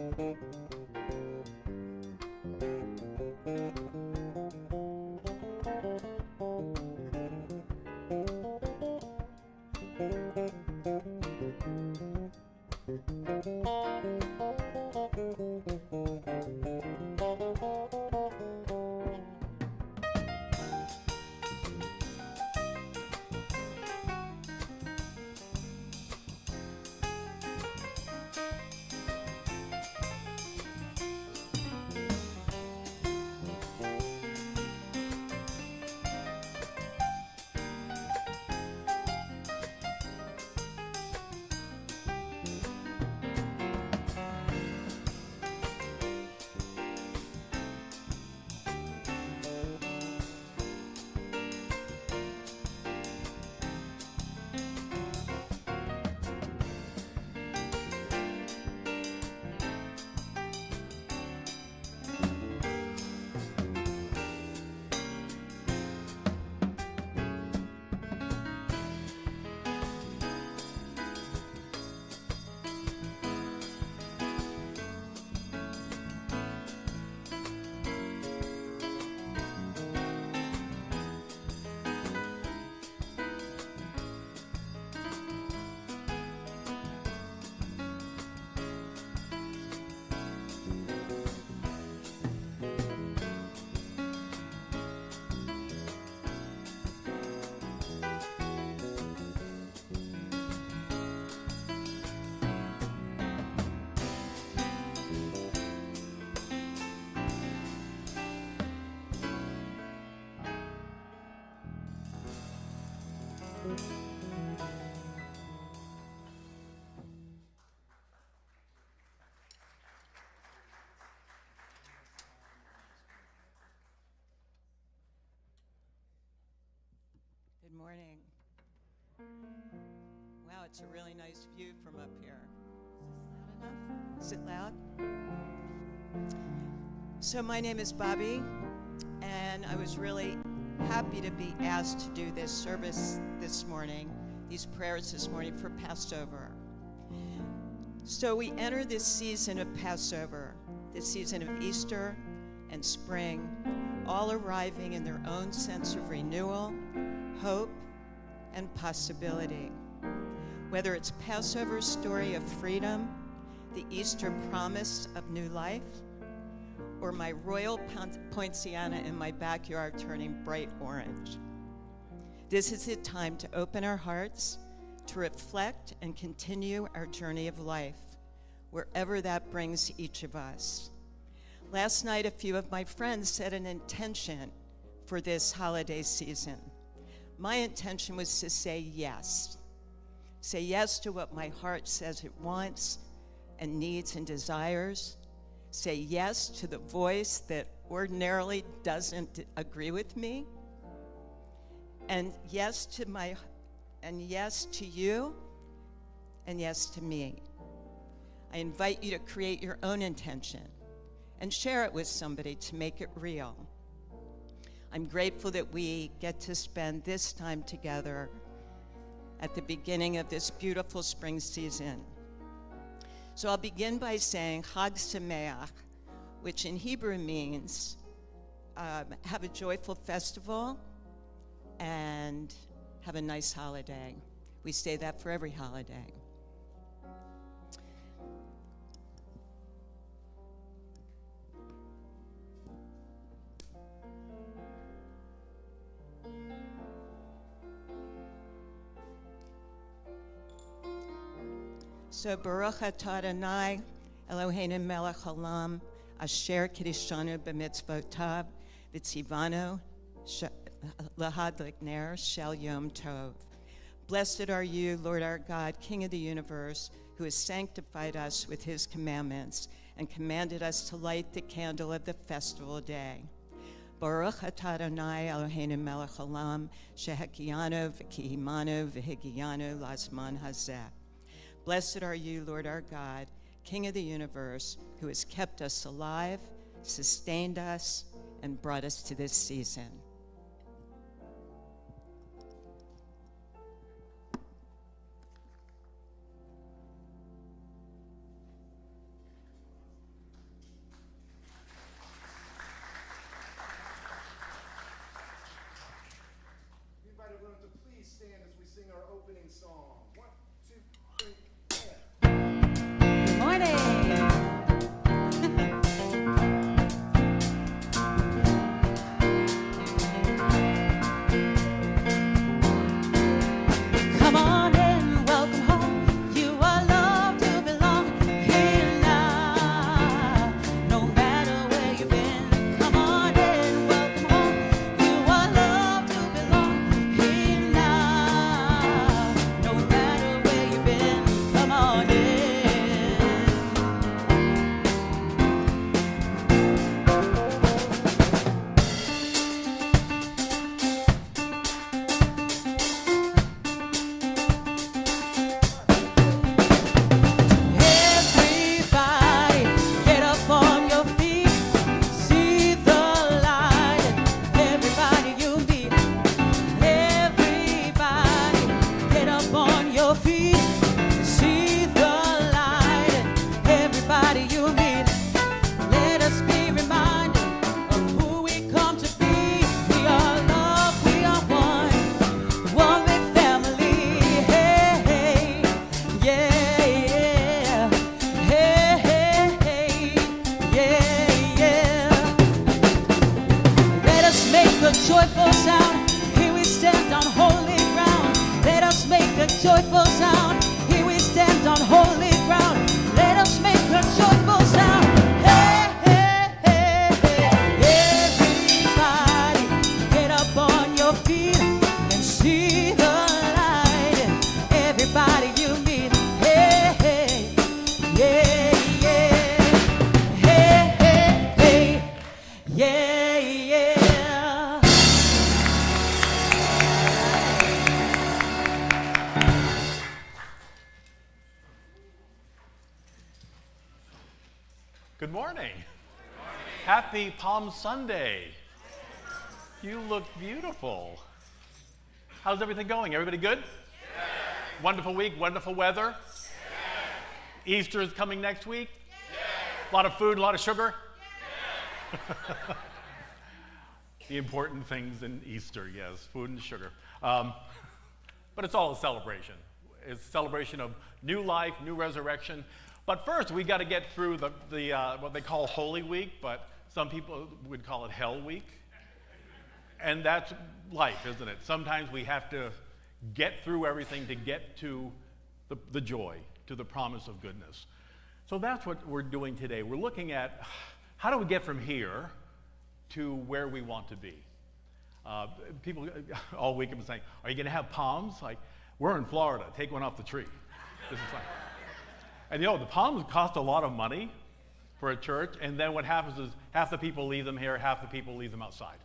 Good morning. Wow, it's a really nice view from up here. Is it loud? So my name is Bobby, and I was really happy to be asked to do this service this morning, these prayers this morning for Passover. So we enter this season of Passover, this season of Easter and spring, all arriving in their own sense of renewal, hope, and possibility. Whether it's Passover's story of freedom, the Easter promise of new life, or my royal poinciana in my backyard turning bright orange. This is the time to open our hearts, to reflect and continue our journey of life, wherever that brings each of us. Last night, a few of my friends set an intention for this holiday season. My intention was to say yes. Say yes to what my heart says it wants and needs and desires. Say yes to the voice that ordinarily doesn't agree with me. And yes to you, and yes to me. I invite you to create your own intention and share it with somebody to make it real. I'm grateful that we get to spend this time together at the beginning of this beautiful spring season. So I'll begin by saying Chag Sameach, which in Hebrew means have a joyful festival and have a nice holiday. We say that for every holiday. So Baruch atah Adonai, Eloheinu melech haolam, asher kiddushanu b'mitzvotav, v'tzivanu lahadlik ner shel yom tov. Blessed are you, Lord our God, King of the universe, who has sanctified us with his commandments and commanded us to light the candle of the festival day. Baruch atah Adonai, Eloheinu melech haolam, shehekiyanu v'kihimanu v'higiyanu lazman hazeh. Blessed are you, Lord our God, King of the universe, who has kept us alive, sustained us, and brought us to this season. stand as we sing our opening song. 1, 2, 3, and... Good morning. Come on in, welcome home. You are loved to belong here now. No matter where you've been, come on in, welcome home. You are loved to belong here now. No matter where you've been, come on in. Everybody, get up on your feet. See the light. Everybody you meet. Everybody, get up on your feet. See the light. Everybody you meet. Let us be reminded of who we come to be. We are love, we are one big family. Hey, hey, yeah, yeah. Hey, hey, hey, yeah, yeah. Let us make a joyful sound. Here we stand on holy ground. Let us make a joyful sound. Here we stand on holy ground. Let us make a joyful sound. Hey, hey, hey, hey. Everybody, get up on your feet and see the light. Everybody you meet. Hey, hey, yeah, yeah. Hey, hey, hey, yeah, yeah. Good morning. Happy Palm Sunday. You look beautiful. How's everything going? Everybody good? Wonderful week, wonderful weather. Easter is coming next week. A lot of food, a lot of sugar. The important things in Easter, yes, food and sugar. But it's all a celebration. It's a celebration of new life, new resurrection. But first, we got to get through the what they call Holy Week, but some people would call it Hell Week. And that's life, isn't it? Sometimes we have to get through everything to get to the joy, to the promise of goodness. So that's what we're doing today. We're looking at how do we get from here to where we want to be. People all week have been saying, are you going to have palms? Like, we're in Florida. Take one off the tree. This is like, and you know, the palms cost a lot of money for a church, and then what happens is half the people leave them here, half the people leave them outside.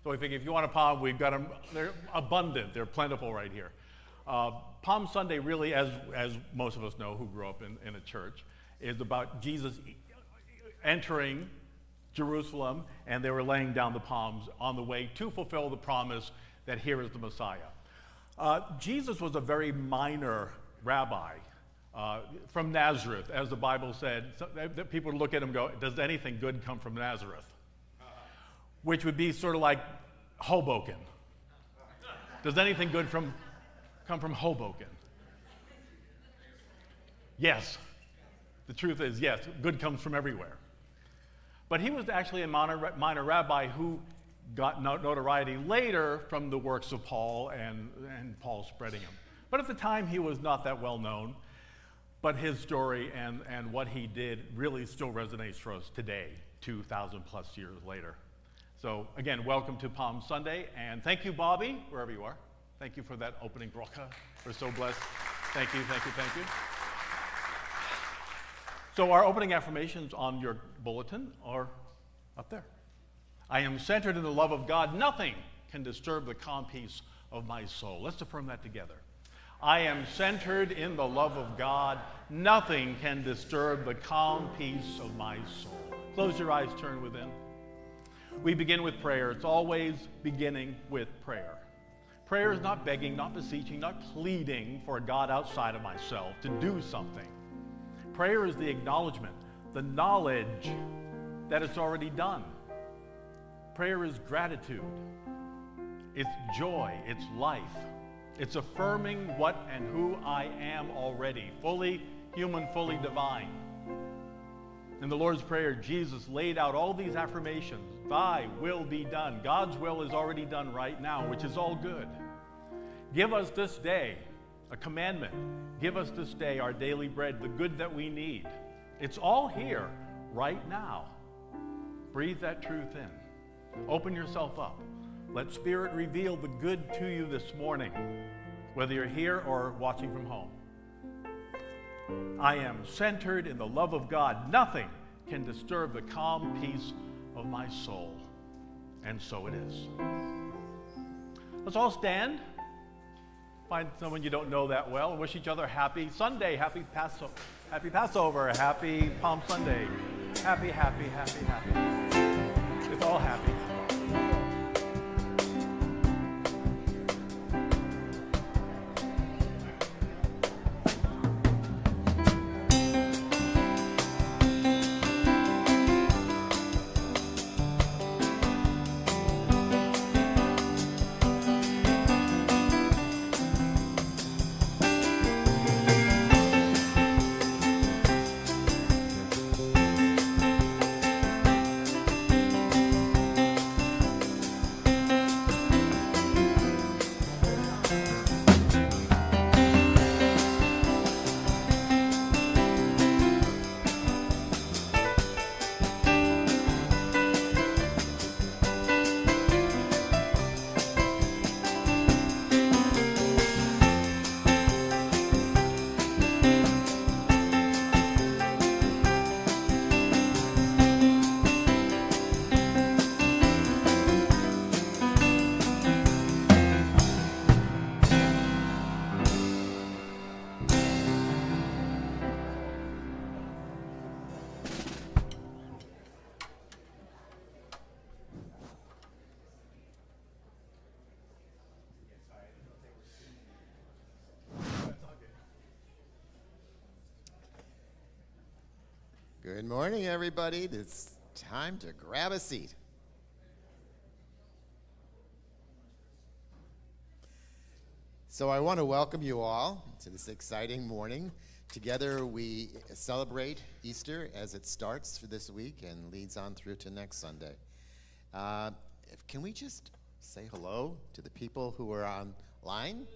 So we think if you want a palm, we've got them, they're abundant, they're plentiful right here. Palm Sunday really, as most of us know who grew up in a church, is about Jesus entering Jerusalem, and they were laying down the palms on the way to fulfill the promise that here is the Messiah. Jesus was a very minor rabbi from Nazareth, as the Bible said. So people would look at him and go, does anything good come from Nazareth? Which would be sort of like Hoboken. Does anything good come from Hoboken? Yes. The truth is, yes, good comes from everywhere. But he was actually a minor rabbi who got notoriety later from the works of Paul and Paul spreading them. But at the time, he was not that well known. But his story and what he did really still resonates for us today, 2,000 plus years later. So again, welcome to Palm Sunday, and thank you, Bobby, wherever you are. Thank you for that opening bracha. We're so blessed. Thank you, thank you, thank you. So our opening affirmations on your bulletin are up there. I am centered in the love of God. Nothing can disturb the calm peace of my soul. Let's affirm that together. I am centered in the love of God. Nothing can disturb the calm peace of my soul. Close your eyes, turn within. We begin with prayer. It's always beginning with prayer. Prayer is not begging, not beseeching, not pleading for a God outside of myself to do something. Prayer is the acknowledgement, the knowledge that it's already done. Prayer is gratitude. It's joy. It's life. It's affirming what and who I am already, fully human, fully divine. In the Lord's Prayer, Jesus laid out all these affirmations. Thy will be done. God's will is already done right now, which is all good. Give us this day a commandment. Give us this day our daily bread, the good that we need. It's all here right now. Breathe that truth in. Open yourself up. Let Spirit reveal the good to you this morning, whether you're here or watching from home. I am centered in the love of God. Nothing can disturb the calm peace of my soul. And so it is. Let's all stand. Find someone you don't know that well. Wish each other happy Sunday, happy Passover, happy Palm Sunday. Happy, happy, happy, happy. It's all happy. Good morning, everybody. It's time to grab a seat. So I want to welcome you all to this exciting morning. Together we celebrate Easter as it starts for this week and leads on through to next Sunday. Can we just say hello to the people who are online?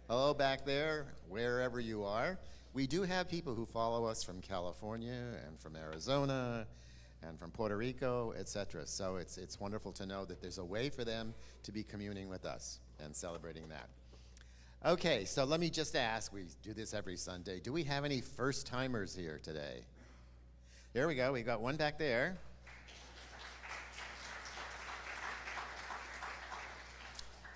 Hello back there, wherever you are. We do have people who follow us from California and from Arizona and from Puerto Rico, etc. So it's wonderful to know that there's a way for them to be communing with us and celebrating that. Okay, so let me just ask, we do this every Sunday, do we have any first-timers here today? There we go, we got one back there.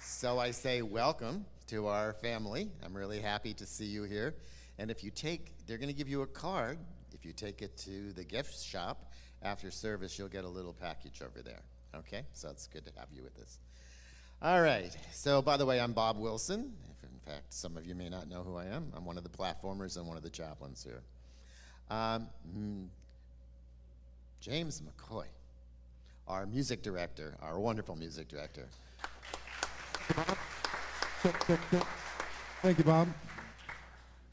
So I say welcome to our family. I'm really happy to see you here. And if you they're going to give you a card. If you take it to the gift shop after service, you'll get a little package over there. Okay, so it's good to have you with us. All right, so by the way, I'm Bob Wilson. In fact, some of you may not know who I am. I'm one of the platformers and one of the chaplains here. James McCoy, our music director, our wonderful music director. Thank you, Bob.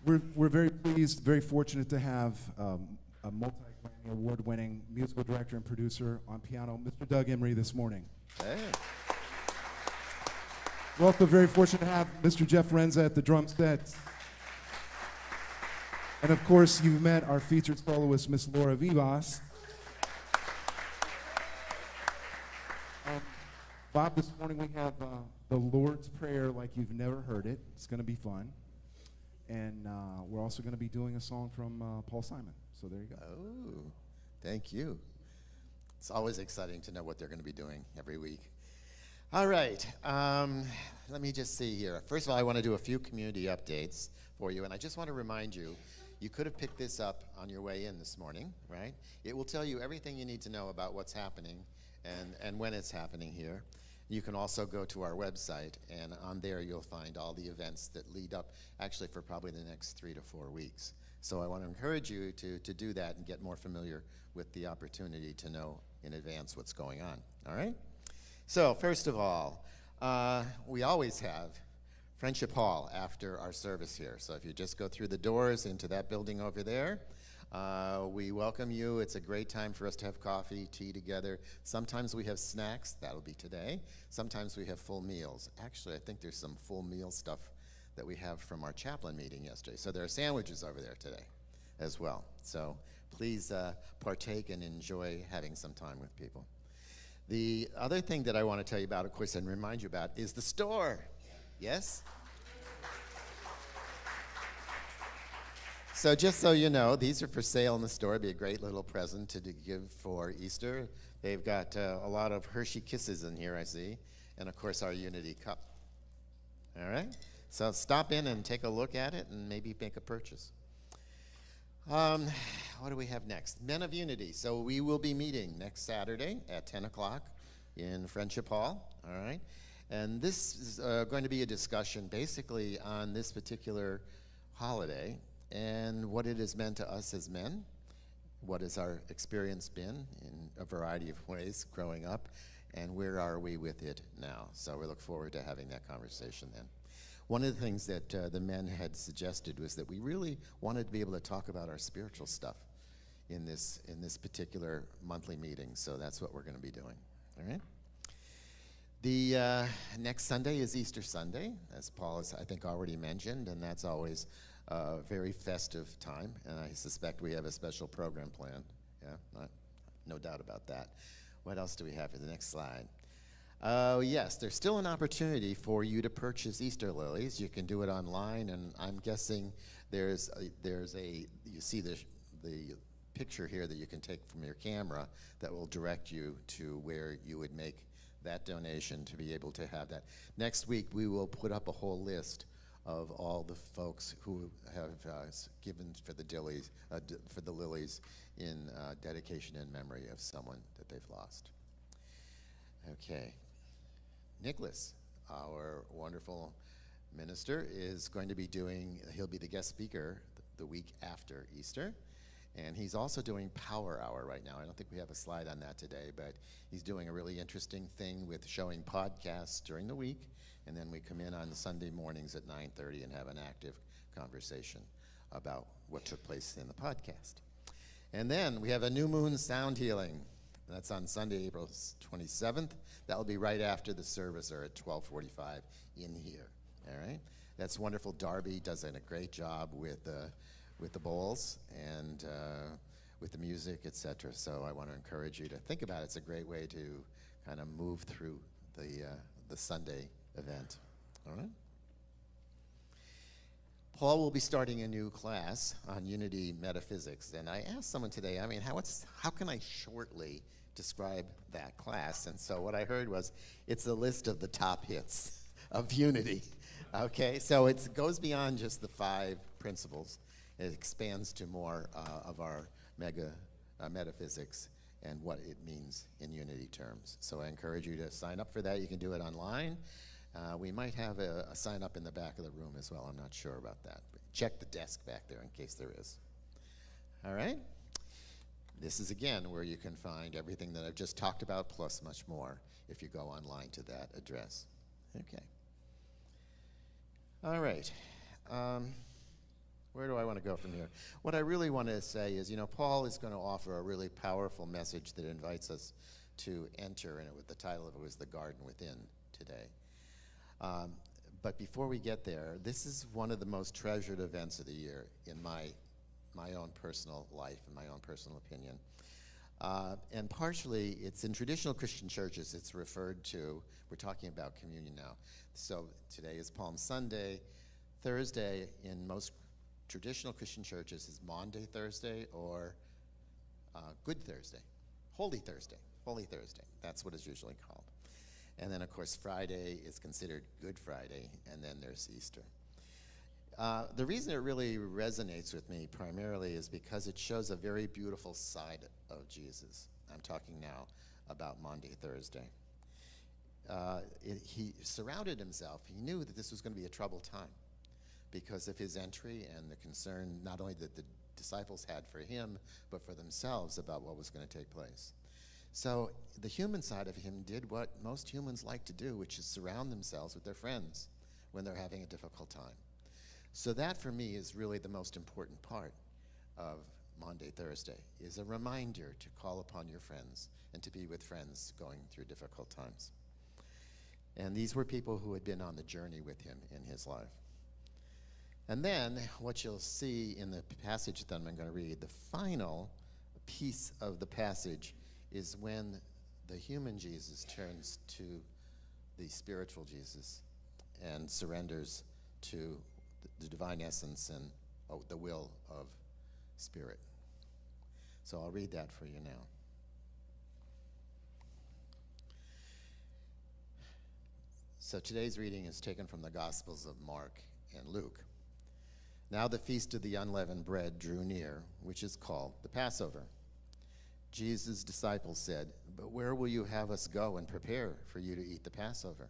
We're very pleased, very fortunate to have a multi-Grammy award-winning musical director and producer on piano, Mr. Doug Emery, this morning. Hey. We're also very fortunate to have Mr. Jeff Renza at the drum set. And of course, you've met our featured soloist, Miss Laura Vivas. Bob, this morning we have the Lord's Prayer like you've never heard it. It's going to be fun. And we're also going to be doing a song from Paul Simon. So there you go. Oh, thank you. It's always exciting to know what they're going to be doing every week. All right. Let me just see here. First of all, I want to do a few community updates for you. And I just want to remind you, you could have picked this up on your way in this morning, right? It will tell you everything you need to know about what's happening and when it's happening here. You can also go to our website, and on there you'll find all the events that lead up, actually for probably the next 3 to 4 weeks. So I want to encourage you to do that and get more familiar with the opportunity to know in advance what's going on, all right? So first of all, we always have Friendship Hall after our service here. So if you just go through the doors into that building over there, we welcome you. It's a great time for us to have coffee, tea together. Sometimes we have snacks. That'll be today. Sometimes we have full meals. Actually, I think there's some full meal stuff that we have from our chaplain meeting yesterday. So there are sandwiches over there today as well. So please partake and enjoy having some time with people. The other thing that I want to tell you about, of course, and remind you about is the store. Yes? So just so you know, these are for sale in the store. It'd be a great little present to give for Easter. They've got a lot of Hershey Kisses in here, I see, and of course our Unity Cup. All right? So stop in and take a look at it and maybe make a purchase. What do we have next? Men of Unity. So we will be meeting next Saturday at 10 o'clock in Friendship Hall. All right? And this is going to be a discussion basically on this particular holiday and what it has meant to us as men, what has our experience been in a variety of ways growing up, and where are we with it now. So we look forward to having that conversation then. One of the things that the men had suggested was that we really wanted to be able to talk about our spiritual stuff in this particular monthly meeting, so that's what we're going to be doing, all right? The next Sunday is Easter Sunday, as Paul has, I think, already mentioned, and that's always a very festive time, and I suspect we have a special program planned. Yeah, no doubt about that. What else do we have for the next slide? Yes, there's still an opportunity for you to purchase Easter lilies. You can do it online, and I'm guessing you see the picture here that you can take from your camera that will direct you to where you would make that donation to be able to have that. Next week, we will put up a whole list of all the folks who have given for the lilies in dedication and memory of someone that they've lost. Okay. Nicholas, our wonderful minister, is going to be he'll be the guest speaker the week after Easter. And he's also doing Power Hour right now. I don't think we have a slide on that today, but he's doing a really interesting thing with showing podcasts during the week, and then we come in on Sunday mornings at 9:30 and have an active conversation about what took place in the podcast. And then we have a New Moon Sound Healing. That's on Sunday, April 27th. That will be right after the service, or at 12:45 in here. All right? That's wonderful. Darby does a great job with the bowls and with the music, etc. So I want to encourage you to think about it. It's a great way to kind of move through the Sunday event. All right? Paul will be starting a new class on Unity Metaphysics, and I asked someone today, how can I shortly describe that class? And so what I heard was, it's a list of the top hits of Unity. Okay, so it goes beyond just the 5 principles. It expands to more of our metaphysics and what it means in Unity terms. So I encourage you to sign up for that. You can do it online. We might have a sign up in the back of the room as well. I'm not sure about that. But check the desk back there in case there is. All right? This is, again, where you can find everything that I've just talked about, plus much more, if you go online to that address. Okay. All right. Where do I want to go from here? What I really want to say is, Paul is going to offer a really powerful message that invites us to enter, and the title of it was The Garden Within today. But before we get there, this is one of the most treasured events of the year in my own personal life and my own personal opinion. And partially, it's in traditional Christian churches, it's referred to, we're talking about communion now. So today is Palm Sunday. Thursday in most traditional Christian churches is Maundy Thursday or Good Thursday, Holy Thursday, Holy Thursday. That's what it's usually called. And then, of course, Friday is considered Good Friday, and then there's Easter. The reason it really resonates with me primarily is because it shows a very beautiful side of Jesus. I'm talking now about Maundy Thursday. He surrounded himself. He knew that this was going to be a troubled time because of his entry and the concern not only that the disciples had for him, but for themselves about what was going to take place. So the human side of him did what most humans like to do, which is surround themselves with their friends, when they're having a difficult time. So that for me is really the most important part of Maundy Thursday, is a reminder to call upon your friends and to be with friends going through difficult times. And these were people who had been on the journey with him in his life. And then what you'll see in the passage that I'm going to read, the final piece of the passage is when the human Jesus turns to the spiritual Jesus and surrenders to the divine essence and the will of Spirit. So I'll read that for you now. So today's reading is taken from the Gospels of Mark and Luke. Now the feast of the unleavened bread drew near, which is called the Passover. Jesus' disciples said, "But where will you have us go and prepare for you to eat the Passover?"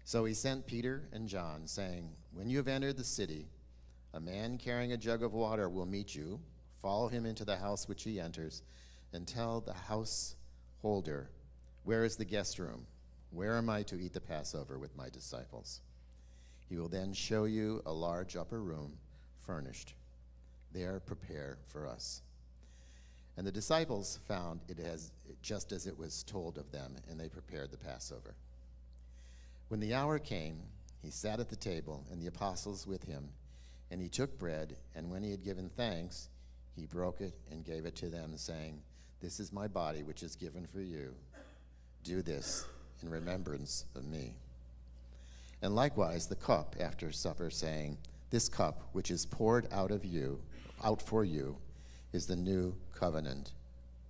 So he sent Peter and John, saying, "When you have entered the city, a man carrying a jug of water will meet you. Follow him into the house which he enters, and tell the householder, 'Where is the guest room? Where am I to eat the Passover with my disciples?' He will then show you a large upper room furnished. There prepare for us." And the disciples found it just as it was told of them, and they prepared the Passover. When the hour came, he sat at the table, and the apostles with him. And he took bread, and when he had given thanks, he broke it and gave it to them, saying, "This is my body, which is given for you. Do this in remembrance of me." And likewise the cup after supper, saying, "This cup which is poured out for you, is the new covenant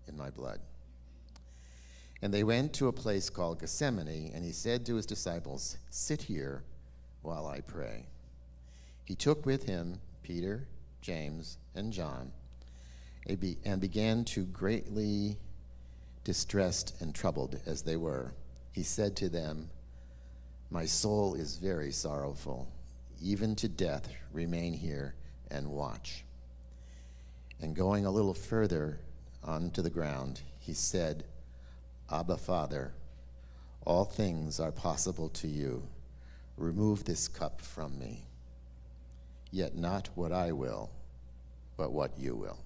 in my blood." And they went to a place called Gethsemane, and he said to his disciples, "Sit here while I pray." He took with him Peter, James, and John, and began to greatly distressed and troubled as they were. He said to them, "My soul is very sorrowful, even to death. Remain here and watch." And going a little further onto the ground, he said, "Abba, Father, all things are possible to you. Remove this cup from me. Yet not what I will, but what you will."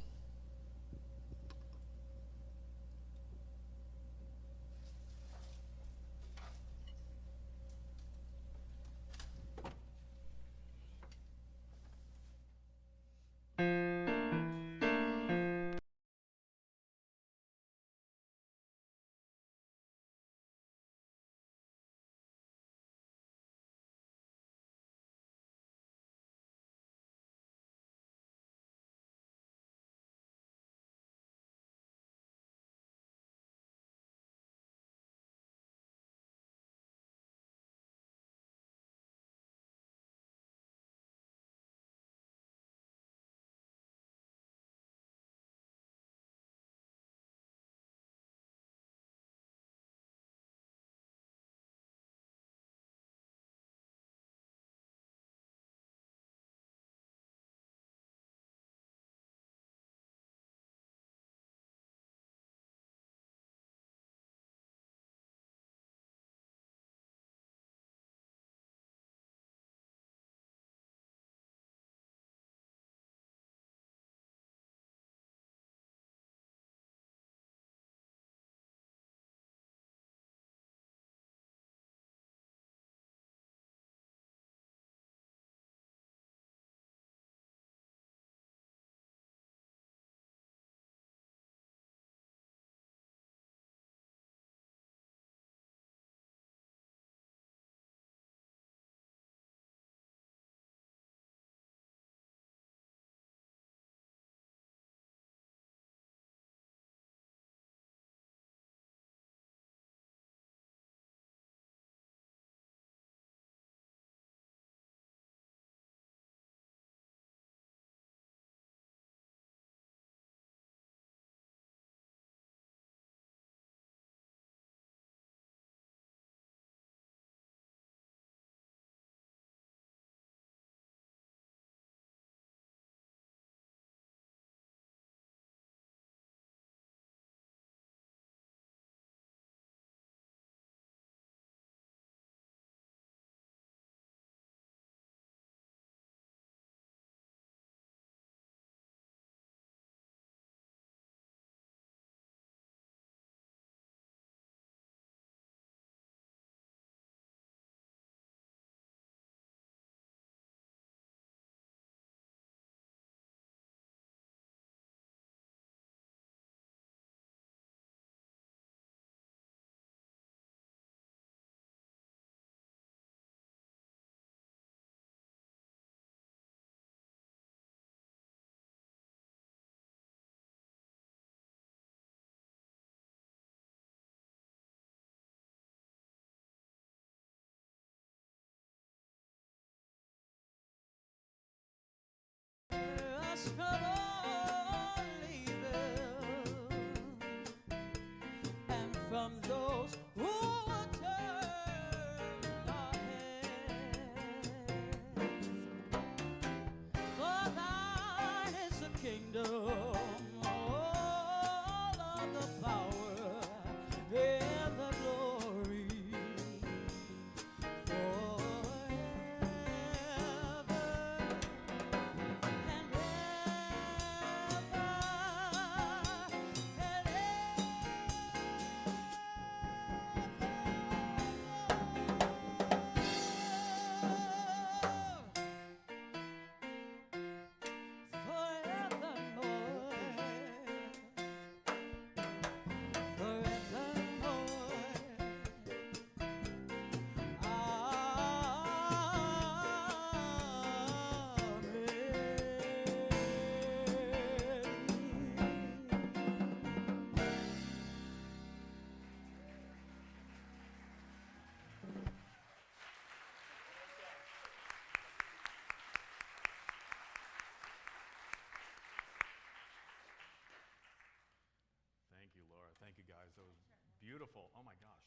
Thank you, Laura. Thank you, guys. That was beautiful. Oh, my gosh.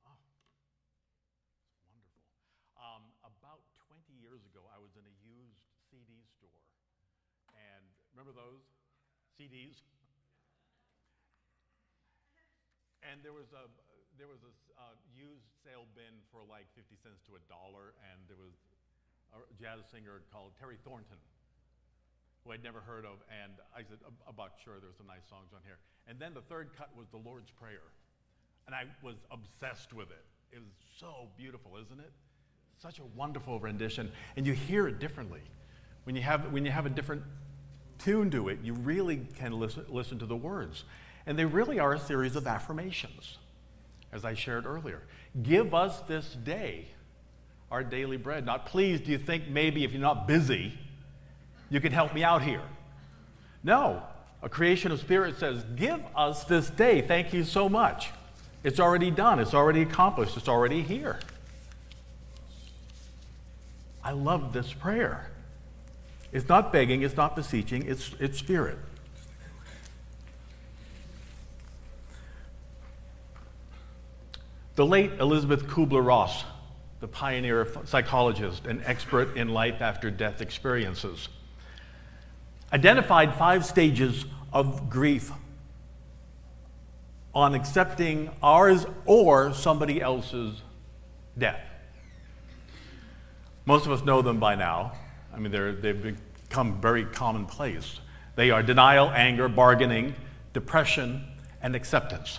Oh, it's wonderful. About 20 years ago, I was in a used CD store. And remember those CDs? And there was a used sale bin for like 50 cents to $1, and there was a jazz singer called Terry Thornton, who I'd never heard of, and I said, "About sure, there's some nice songs on here." And then the third cut was the Lord's Prayer, and I was obsessed with it. It was so beautiful, isn't it? Such a wonderful rendition, and you hear it differently. When you have a different tune to it, you really can listen to the words. And they really are a series of affirmations, as I shared earlier. Give us this day our daily bread. Not please, do you think maybe if you're not busy, you can help me out here? No. A creation of spirit says, give us this day. Thank you so much. It's already done. It's already accomplished. It's already here. I love this prayer. It's not begging. It's not beseeching. It's spirit. The late Elizabeth Kubler-Ross, the pioneer psychologist and expert in life after death experiences, identified 5 stages of grief on accepting ours or somebody else's death. Most of us know them by now. I mean, they've become very commonplace. They are denial, anger, bargaining, depression, and acceptance.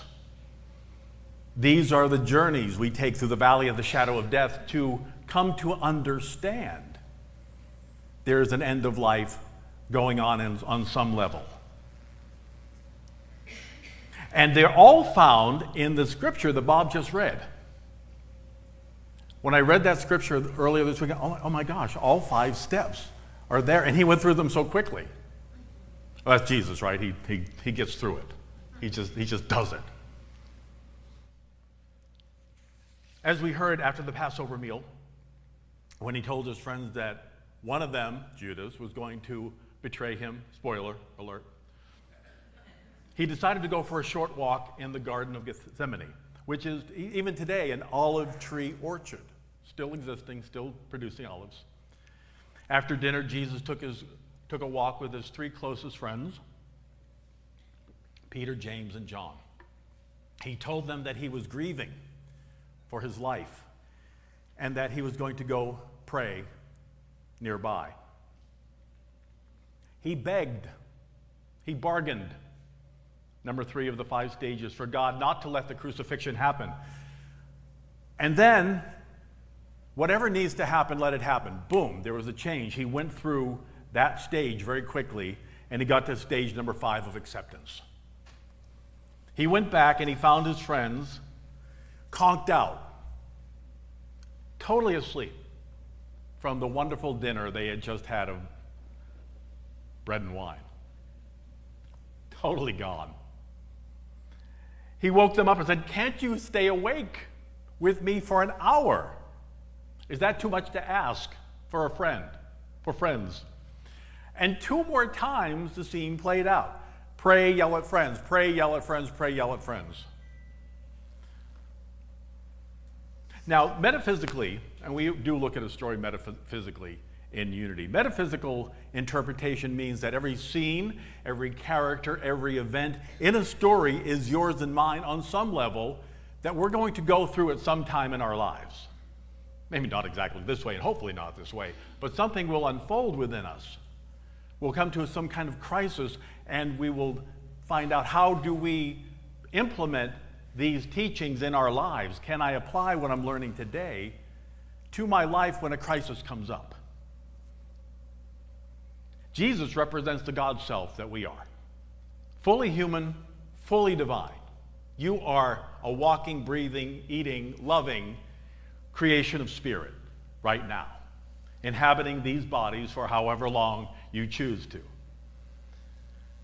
These are the journeys we take through the valley of the shadow of death to come to understand there's an end of life going on some level. And they're all found in the scripture that Bob just read. When I read that scripture earlier this week, oh my gosh, all 5 steps are there, and he went through them so quickly. Well, that's Jesus, right? He gets through it. He just does it. As we heard after the Passover meal, when he told his friends that one of them, Judas, was going to betray him, spoiler alert, he decided to go for a short walk in the Garden of Gethsemane, which is even today an olive tree orchard, still existing, still producing olives. After dinner, Jesus took a walk with his 3 closest friends, Peter, James, and John. He told them that he was grieving for his life and that he was going to go pray nearby. He begged, he bargained, number 3 of the 5 stages, for God not to let the crucifixion happen. And then, whatever needs to happen, let it happen. Boom, there was a change. He went through that stage very quickly, and he got to stage number 5 of acceptance. He went back and he found his friends conked out, totally asleep from the wonderful dinner they had just had of bread and wine. Totally gone. He woke them up and said, "Can't you stay awake with me for an hour? Is that too much to ask for a friend, for friends?" And 2 more times the scene played out. Pray, yell at friends, pray, yell at friends, pray, yell at friends. Now, metaphysically, and we do look at a story metaphysically in Unity, metaphysical interpretation means that every scene, every character, every event in a story is yours and mine on some level that we're going to go through at some time in our lives. Maybe not exactly this way, and hopefully not this way, but something will unfold within us. We'll come to some kind of crisis, and we will find out, how do we implement these teachings in our lives? Can I apply what I'm learning today to my life when a crisis comes up? Jesus represents the God self that we are. Fully human, fully divine. You are a walking, breathing, eating, loving creation of spirit right now, inhabiting these bodies for however long you choose to.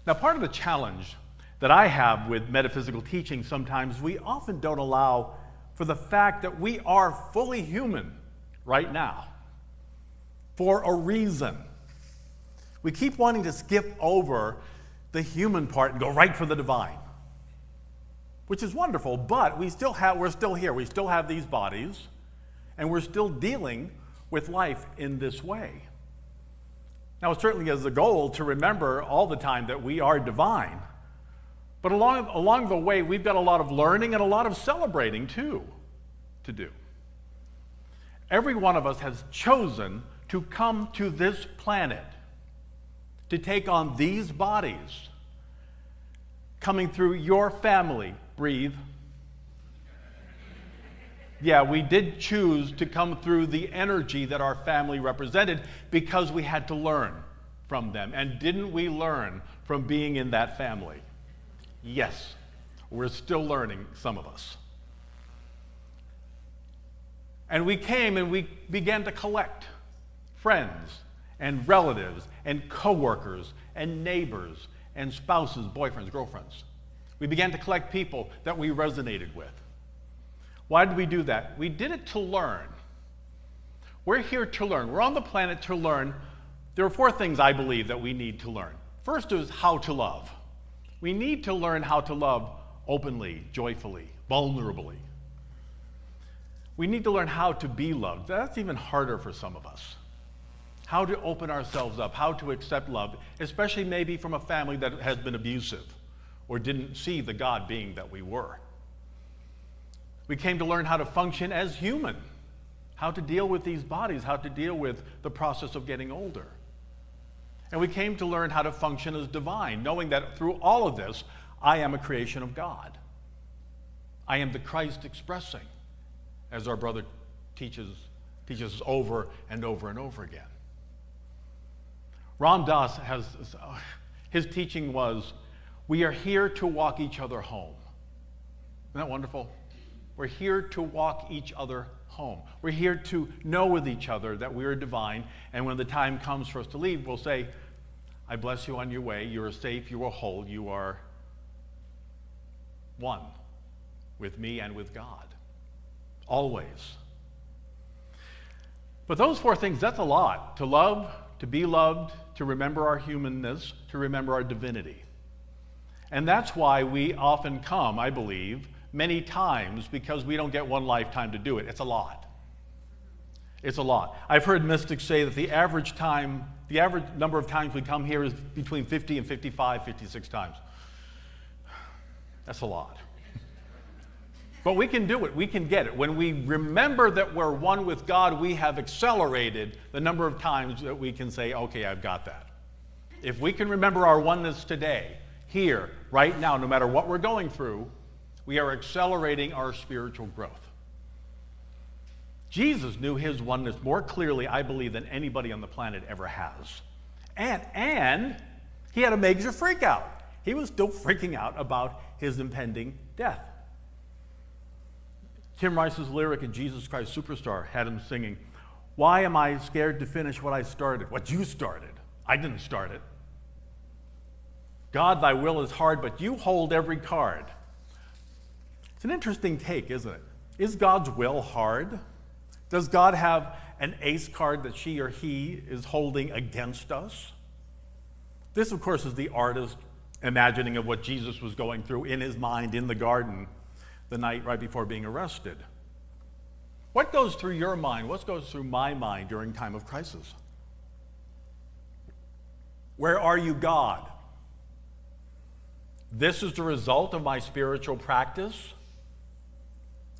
Now, part of the challenge that I have with metaphysical teaching sometimes, we often don't allow for the fact that we are fully human right now for a reason. We keep wanting to skip over the human part and go right for the divine. which is wonderful, but we're still here. We still have these bodies, and we're still dealing with life in this way. Now, it certainly is a goal to remember all the time that we are divine. But along the way, we've got a lot of learning and a lot of celebrating, too, to do. Every one of us has chosen to come to this planet to take on these bodies, coming through your family. Breathe. Yeah, we did choose to come through the energy that our family represented because we had to learn from them. And didn't we learn from being in that family? Yes, we're still learning, some of us. And we came and we began to collect friends and relatives and coworkers and neighbors and spouses, boyfriends, girlfriends. We began to collect people that we resonated with. Why did we do that? We did it to learn. We're here to learn. We're on the planet to learn. There are 4 things I believe that we need to learn. First is how to love. We need to learn how to love openly, joyfully, vulnerably. We need to learn how to be loved. That's even harder for some of us. How to open ourselves up, how to accept love, especially maybe from a family that has been abusive or didn't see the God being that we were. We came to learn how to function as human, how to deal with these bodies, how to deal with the process of getting older. And we came to learn how to function as divine, knowing that through all of this, I am a creation of God. I am the Christ expressing, as our brother teaches us over and over and over again. Ram Dass his teaching was, we are here to walk each other home. Isn't that wonderful? We're here to walk each other home. We're here to know with each other that we are divine, and when the time comes for us to leave, we'll say, I bless you on your way, you are safe, you are whole, you are one with me and with God. Always. But those 4 things, that's a lot. To love, to be loved, to remember our humanness, to remember our divinity. And that's why we often come, I believe, many times, because we don't get one lifetime to do it. It's a lot. It's a lot. I've heard mystics say that the average number of times we come here is between 50 and 55, 56 times. That's a lot. But we can do it. We can get it. When we remember that we're one with God, we have accelerated the number of times that we can say, okay, I've got that. If we can remember our oneness today, here, right now, no matter what we're going through, we are accelerating our spiritual growth. Jesus knew his oneness more clearly, I believe, than anybody on the planet ever has. And he had a major freak out. He was still freaking out about his impending death. Tim Rice's lyric in Jesus Christ Superstar had him singing, why am I scared to finish what I started? What you started. I didn't start it. God, thy will is hard, but you hold every card. It's an interesting take, isn't it? Is God's will hard? Does God have an ace card that she or he is holding against us? This, of course, is the artist imagining of what Jesus was going through in his mind in the garden the night right before being arrested. What goes through your mind? What goes through my mind during time of crisis? Where are you, God? This is the result of my spiritual practice?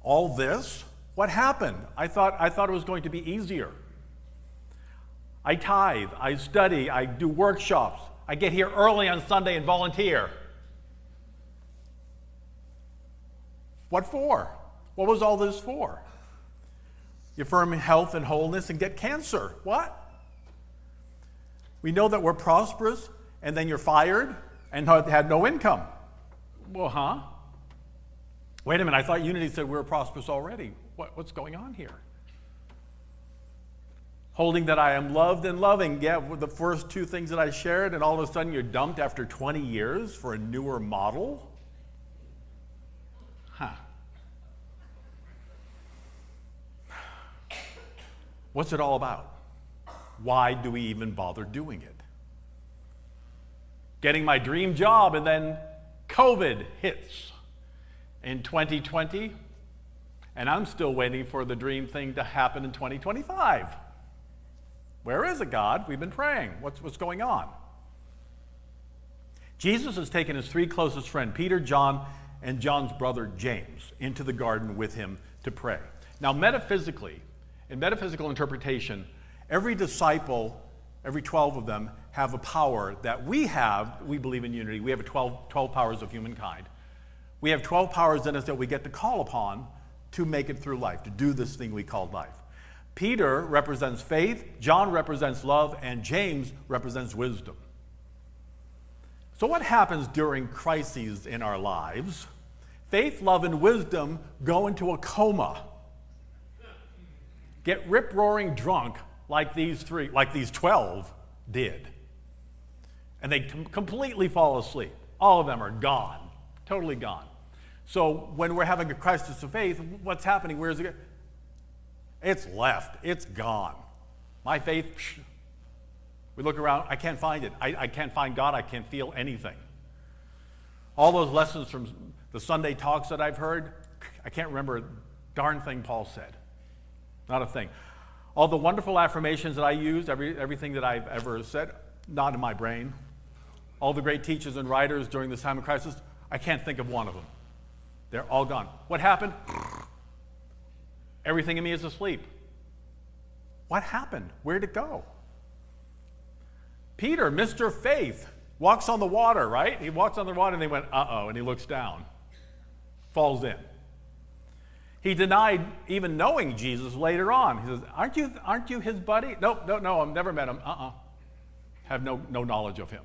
All this? What happened? I thought it was going to be easier. I tithe, I study, I do workshops. I get here early on Sunday and volunteer. What for? What was all this for? You affirm health and wholeness and get cancer. What? We know that we're prosperous and then you're fired and had no income. Well, huh? Wait a minute, I thought Unity said we were prosperous already. What's going on here? Holding that I am loved and loving. Yeah, the first 2 things that I shared, and all of a sudden you're dumped after 20 years for a newer model? Huh. What's it all about? Why do we even bother doing it? Getting my dream job and then COVID hits. in 2020, and I'm still waiting for the dream thing to happen in 2025. Where is it, God? We've been praying. What's going on? Jesus has taken his three closest friends, Peter, John, and John's brother James, into the garden with him to pray. Now, metaphysically, in metaphysical interpretation, every disciple, every 12 of them, have a power that we have. We believe in unity. We have 12 powers of humankind. We have 12 powers in us that we get to call upon to make it through life, to do this thing we call life. Peter represents faith, John represents love, and James represents wisdom. So what happens during crises in our lives? Faith, love, and wisdom go into a coma. Get rip-roaring drunk like these 12 did. And they completely fall asleep. All of them are gone, totally gone. So when we're having a crisis of faith, what's happening? Where is it? It's left. It's gone. My faith, we look around, I can't find it. I can't find God. I can't feel anything. All those lessons from the Sunday talks that I've heard, I can't remember a darn thing Paul said. Not a thing. All the wonderful affirmations that I used, everything that I've ever said, not in my brain. All the great teachers and writers during this time of crisis, I can't think of one of them. They're all gone. What happened? Everything in me is asleep. What happened? Where'd it go? Peter, Mr. Faith, walks on the water, right? He walks on the water and they went, uh-oh, and he looks down, falls in. He denied even knowing Jesus later on. He says, aren't you his buddy? No, I've never met him. Have no knowledge of him.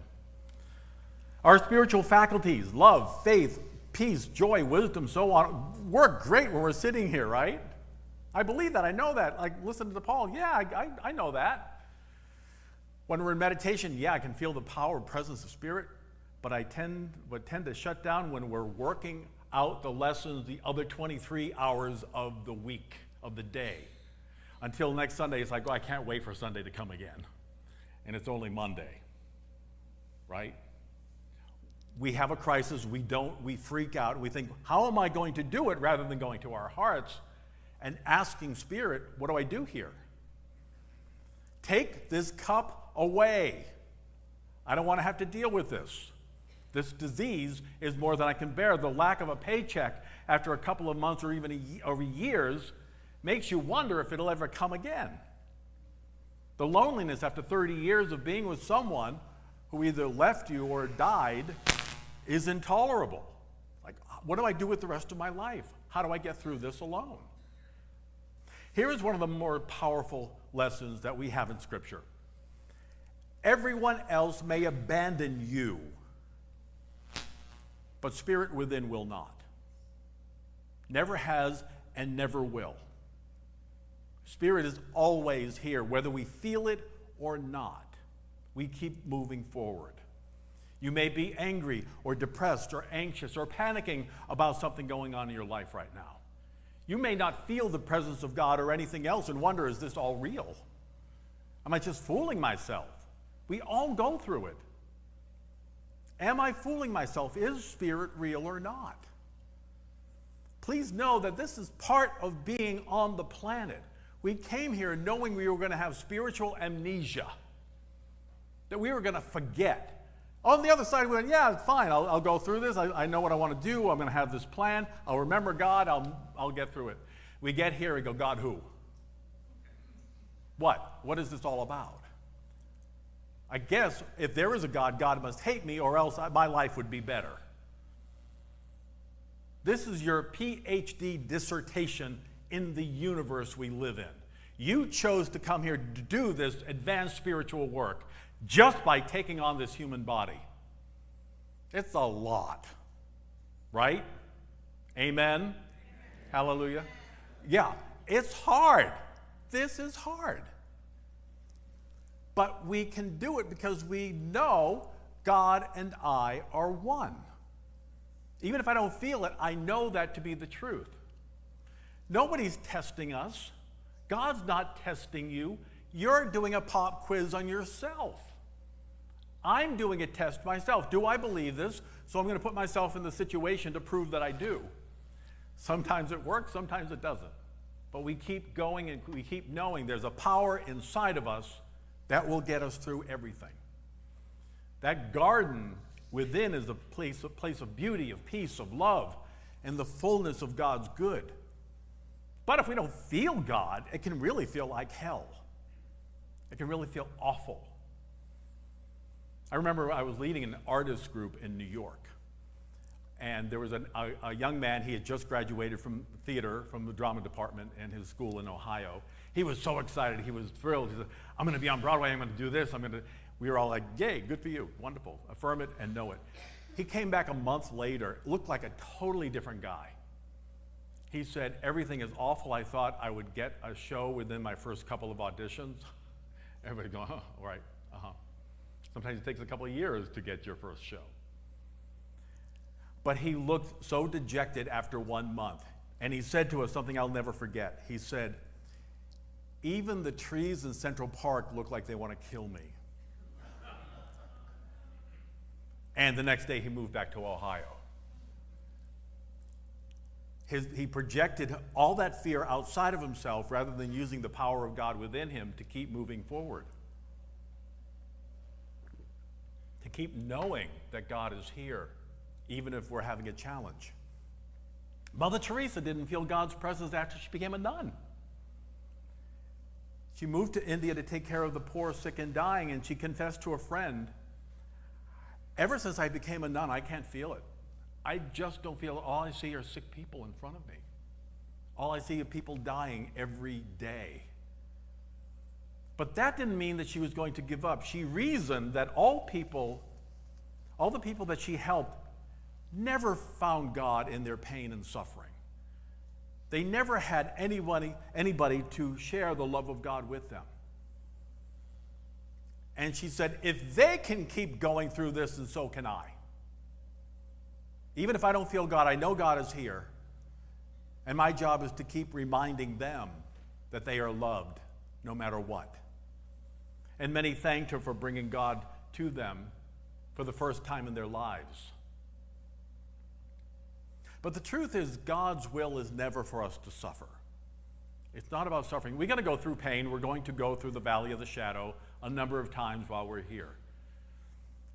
Our spiritual faculties, love, faith, peace, joy, wisdom, so on, work great when we're sitting here, right? I believe that. I know that. Like, listen to Paul. Yeah, I know that. When we're in meditation, yeah, I can feel the power and presence of Spirit, but I tend to shut down when we're working out the lessons the other 23 hours of the week, of the day. Until next Sunday, it's like, oh, I can't wait for Sunday to come again. And it's only Monday, right? We have a crisis, we freak out, we think, how am I going to do it, rather than going to our hearts and asking Spirit, what do I do here? Take this cup away. I don't want to have to deal with this. This disease is more than I can bear. The lack of a paycheck after a couple of months or even over years makes you wonder if it'll ever come again. The loneliness after 30 years of being with someone who either left you or died is intolerable. Like, what do I do with the rest of my life? How do I get through this alone? Here is one of the more powerful lessons that we have in Scripture. Everyone else may abandon you, but Spirit within will not. Never has and never will. Spirit is always here, whether we feel it or not. We keep moving forward. You may be angry or depressed or anxious or panicking about something going on in your life right now. You may not feel the presence of God or anything else and wonder, is this all real? Am I just fooling myself? We all go through it. Am I fooling myself? Is Spirit real or not? Please know that this is part of being on the planet. We came here knowing we were going to have spiritual amnesia, that we were going to forget. On the other side, we went, yeah, it's fine. I'll go through this. I know what I want to do. I'm going to have this plan. I'll remember God. I'll get through it. We get here and go, God who? What? What is this all about? I guess if there is a God, God must hate me, or else my life would be better. This is your PhD dissertation in the universe we live in. You chose to come here to do this advanced spiritual work just by taking on this human body. It's a lot, right? Amen? Hallelujah? Yeah, it's hard. This is hard. But we can do it because we know God and I are one. Even if I don't feel it, I know that to be the truth. Nobody's testing us. God's not testing you. You're doing a pop quiz on yourself. I'm doing a test myself. Do I believe this? So I'm going to put myself in the situation to prove that I do. Sometimes it works, sometimes it doesn't. But we keep going and we keep knowing there's a power inside of us that will get us through everything. That garden within is a place of beauty, of peace, of love, and the fullness of God's good. But if we don't feel God, it can really feel like hell. It can really feel awful. I remember I was leading an artist group in New York. And there was a young man, he had just graduated from theater, from the drama department in his school in Ohio. He was so excited, he was thrilled. He said, I'm gonna be on Broadway, I'm gonna do this, we were all like, yay, good for you, wonderful, affirm it and know it. He came back a month later, looked like a totally different guy. He said, everything is awful. I thought I would get a show within my first couple of auditions. Everybody going, oh, all right, Sometimes it takes a couple of years to get your first show. But he looked so dejected after 1 month. And he said to us something I'll never forget. He said, even the trees in Central Park look like they want to kill me. And the next day he moved back to Ohio. He projected all that fear outside of himself rather than using the power of God within him to keep moving forward. To keep knowing that God is here, even if we're having a challenge. Mother Teresa didn't feel God's presence after she became a nun. She moved to India to take care of the poor, sick, and dying, and she confessed to a friend, ever since I became a nun, I can't feel it. I just don't feel it. All I see are sick people in front of me. All I see are people dying every day. But that didn't mean that she was going to give up. She reasoned that all the people that she helped never found God in their pain and suffering. They never had anybody to share the love of God with them. And she said, if they can keep going through this, and so can I. Even if I don't feel God, I know God is here. And my job is to keep reminding them that they are loved no matter what. And many thanked her for bringing God to them for the first time in their lives. But the truth is, God's will is never for us to suffer. It's not about suffering. We're going to go through pain. We're going to go through the valley of the shadow a number of times while we're here.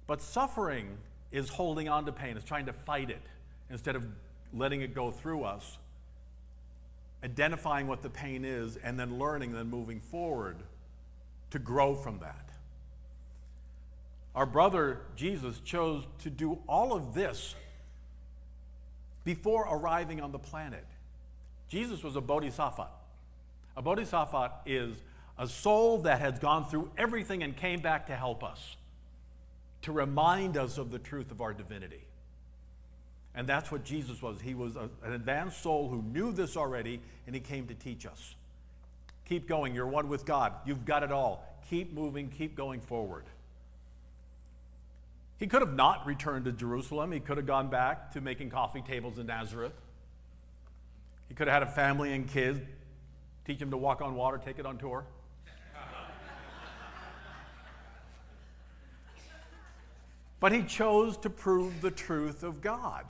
But suffering is holding on to pain. It's trying to fight it instead of letting it go through us, identifying what the pain is, and then learning, then moving forward to grow from that. Our brother Jesus chose to do all of this before arriving on the planet. Jesus was a bodhisattva. A bodhisattva is a soul that has gone through everything and came back to help us, to remind us of the truth of our divinity. And that's what Jesus was. He was an advanced soul who knew this already, and he came to teach us. Keep going. You're one with God. You've got it all. Keep moving. Keep going forward. He could have not returned to Jerusalem. He could have gone back to making coffee tables in Nazareth. He could have had a family and kids, teach them to walk on water, take it on tour. But he chose to prove the truth of God.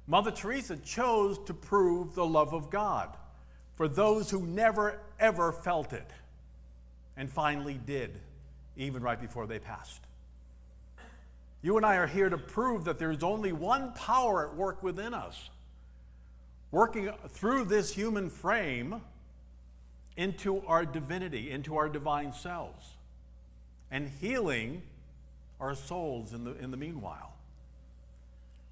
Mother Teresa chose to prove the love of God for those who never, ever felt it, and finally did, even right before they passed. You and I are here to prove that there's only one power at work within us, working through this human frame into our divinity, into our divine selves, and healing our souls in the meanwhile.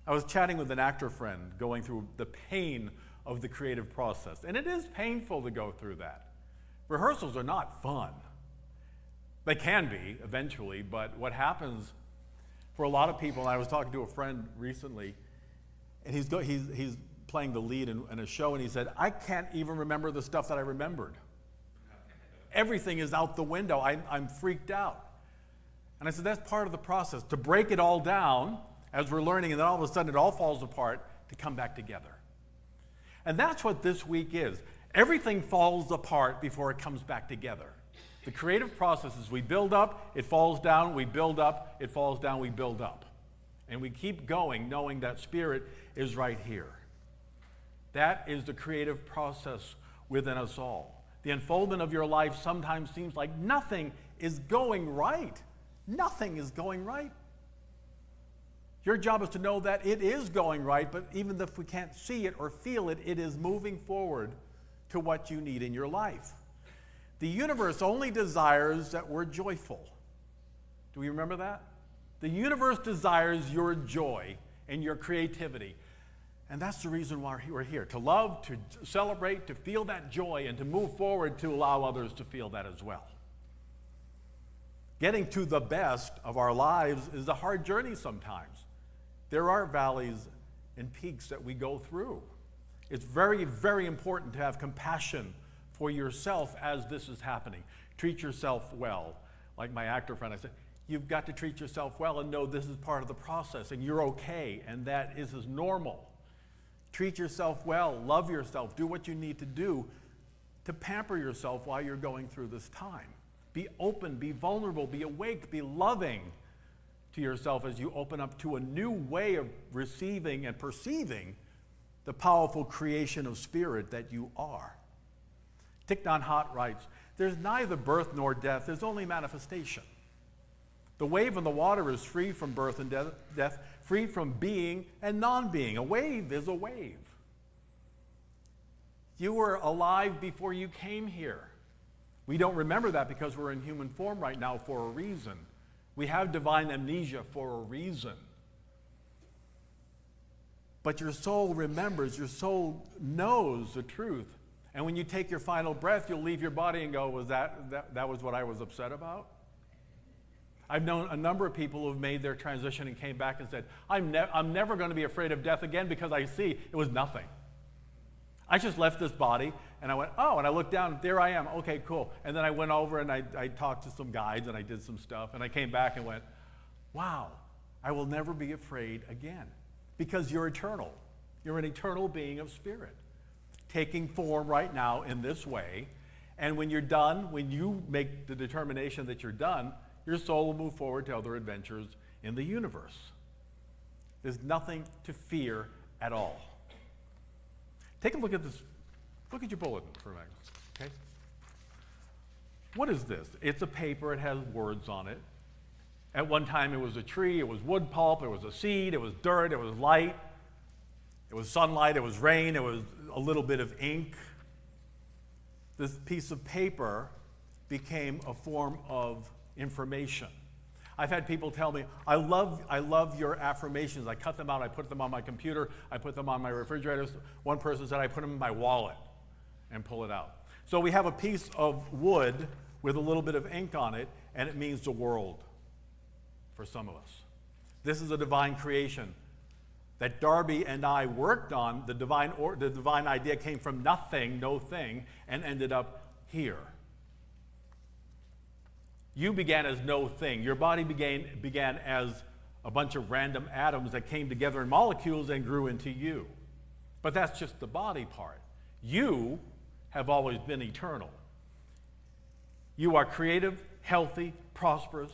I was chatting with an actor friend going through the pain of the creative process, and it is painful to go through that. Rehearsals are not fun. They can be eventually, but what happens for a lot of people, and I was talking to a friend recently, and he's playing the lead in a show, and he said, I can't even remember the stuff that I remembered. Everything is out the window. I'm freaked out. And I said, that's part of the process, to break it all down as we're learning, and then all of a sudden it all falls apart to come back together. And that's what this week is. Everything falls apart before it comes back together. The creative process is we build up, it falls down, we build up, it falls down, we build up. And we keep going knowing that Spirit is right here. That is the creative process within us all. The unfoldment of your life sometimes seems like nothing is going right. Nothing is going right. Your job is to know that it is going right, but even if we can't see it or feel it, it is moving forward to what you need in your life. The universe only desires that we're joyful. Do we remember that? The universe desires your joy and your creativity. And that's the reason why we're here, to love, to celebrate, to feel that joy, and to move forward to allow others to feel that as well. Getting to the best of our lives is a hard journey sometimes. There are valleys and peaks that we go through. It's very, very important to have compassion for yourself as this is happening. Treat yourself well. Like my actor friend, I said, you've got to treat yourself well and know this is part of the process and you're okay and that is normal. Treat yourself well, love yourself, do what you need to do to pamper yourself while you're going through this time. Be open, be vulnerable, be awake, be loving to yourself as you open up to a new way of receiving and perceiving the powerful creation of spirit that you are. Thich Nhat Hanh writes, there's neither birth nor death, there's only manifestation. The wave in the water is free from birth and death, free from being and non-being. A wave is a wave. You were alive before you came here. We don't remember that because we're in human form right now for a reason. We have divine amnesia for a reason. But your soul remembers, your soul knows the truth. And when you take your final breath, you'll leave your body and go, that was what I was upset about? I've known a number of people who have made their transition and came back and said, I'm never going to be afraid of death again because I see it was nothing. I just left this body and I went, oh, and I looked down, there I am, okay, cool. And then I went over and I talked to some guides and I did some stuff and I came back and went, wow, I will never be afraid again because you're eternal. You're an eternal being of spirit, taking form right now in this way. And when you're done, when you make the determination that you're done, your soul will move forward to other adventures in the universe. There's nothing to fear at all. Take a look at this. Look at your bulletin for a minute, okay? What is this? It's a paper. It has words on it. At one time, it was a tree. It was wood pulp. It was a seed. It was dirt. It was light. It was sunlight. It was rain. It was a little bit of ink. This piece of paper became a form of information. I've had people tell me, I love your affirmations. I cut them out, I put them on my computer, I put them on my refrigerator. One person said I put them in my wallet and pull it out. So we have a piece of wood with a little bit of ink on it, and it means the world for some of us. This is a divine creation that Darby and I worked on. The divine idea came from nothing, no thing, and ended up here. You began as no thing. Your body began as a bunch of random atoms that came together in molecules and grew into you. But that's just the body part. You have always been eternal. You are creative, healthy, prosperous,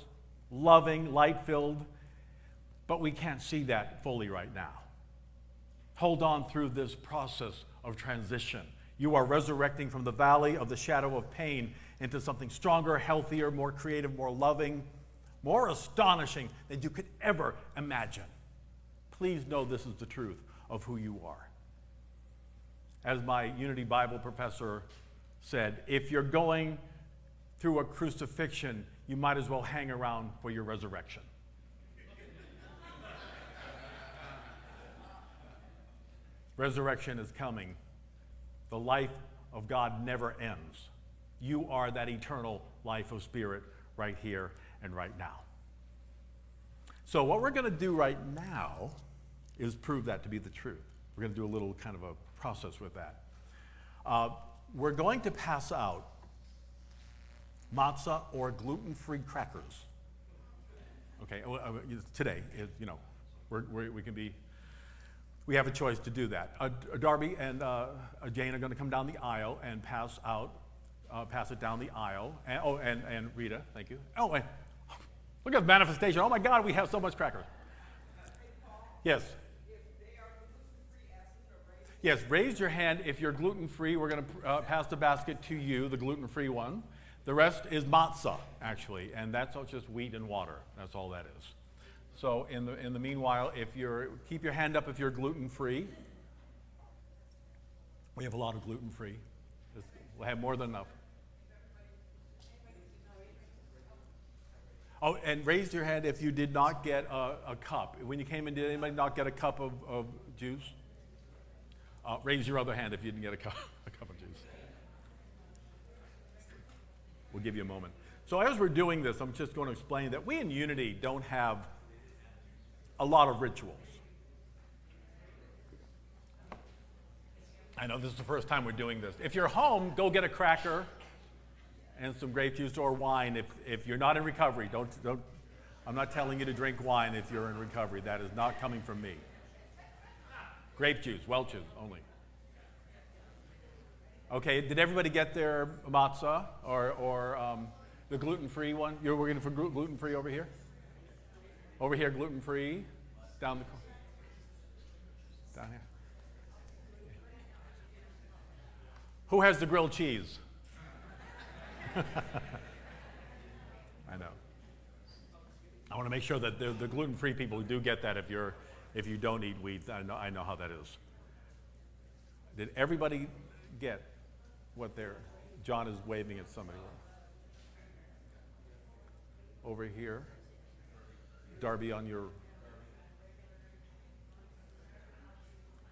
loving, light-filled, but we can't see that fully right now. Hold on through this process of transition. You are resurrecting from the valley of the shadow of pain into something stronger, healthier, more creative, more loving, more astonishing than you could ever imagine. Please know this is the truth of who you are. As my Unity Bible professor said, if you're going through a crucifixion, you might as well hang around for your resurrection. Resurrection is coming. The life of God never ends. You are that eternal life of spirit right here and right now. So what we're going to do right now is prove that to be the truth. We're going to do a little kind of a process with that. We're going to pass out matzah or gluten-free crackers. Okay, today, we have a choice to do that. Darby and Jane are going to come down the aisle and pass it down the aisle. And Rita, thank you. Oh, and look at the manifestation. Oh my God, we have so much crackers. Yes. Yes, raise your hand if you're gluten-free. We're going to pass the basket to you, the gluten-free one. The rest is matzah, actually, and that's all just wheat and water. That's all that is. So in the meanwhile, keep your hand up if you're gluten-free. We have a lot of gluten-free. We'll have more than enough. Oh, and raise your hand if you did not get a cup. When you came in, did anybody not get a cup of juice? Raise your other hand if you didn't get a cup of juice. We'll give you a moment. So as we're doing this, I'm just going to explain that we in Unity don't have a lot of rituals. I know this is the first time we're doing this. If you're home, go get a cracker and some grape juice or wine. If you're not in recovery, don't. I'm not telling you to drink wine if you're in recovery. That is not coming from me. Grape juice, Welch's only. Okay, did everybody get their matzah or the gluten-free one? We're going for gluten-free over here? Over here, gluten-free. Down here. Who has the grilled cheese? I know. I want to make sure that the gluten-free people do get that if you don't eat wheat. I know how that is. Did everybody get what John is waving at somebody? Over here. Darby on your...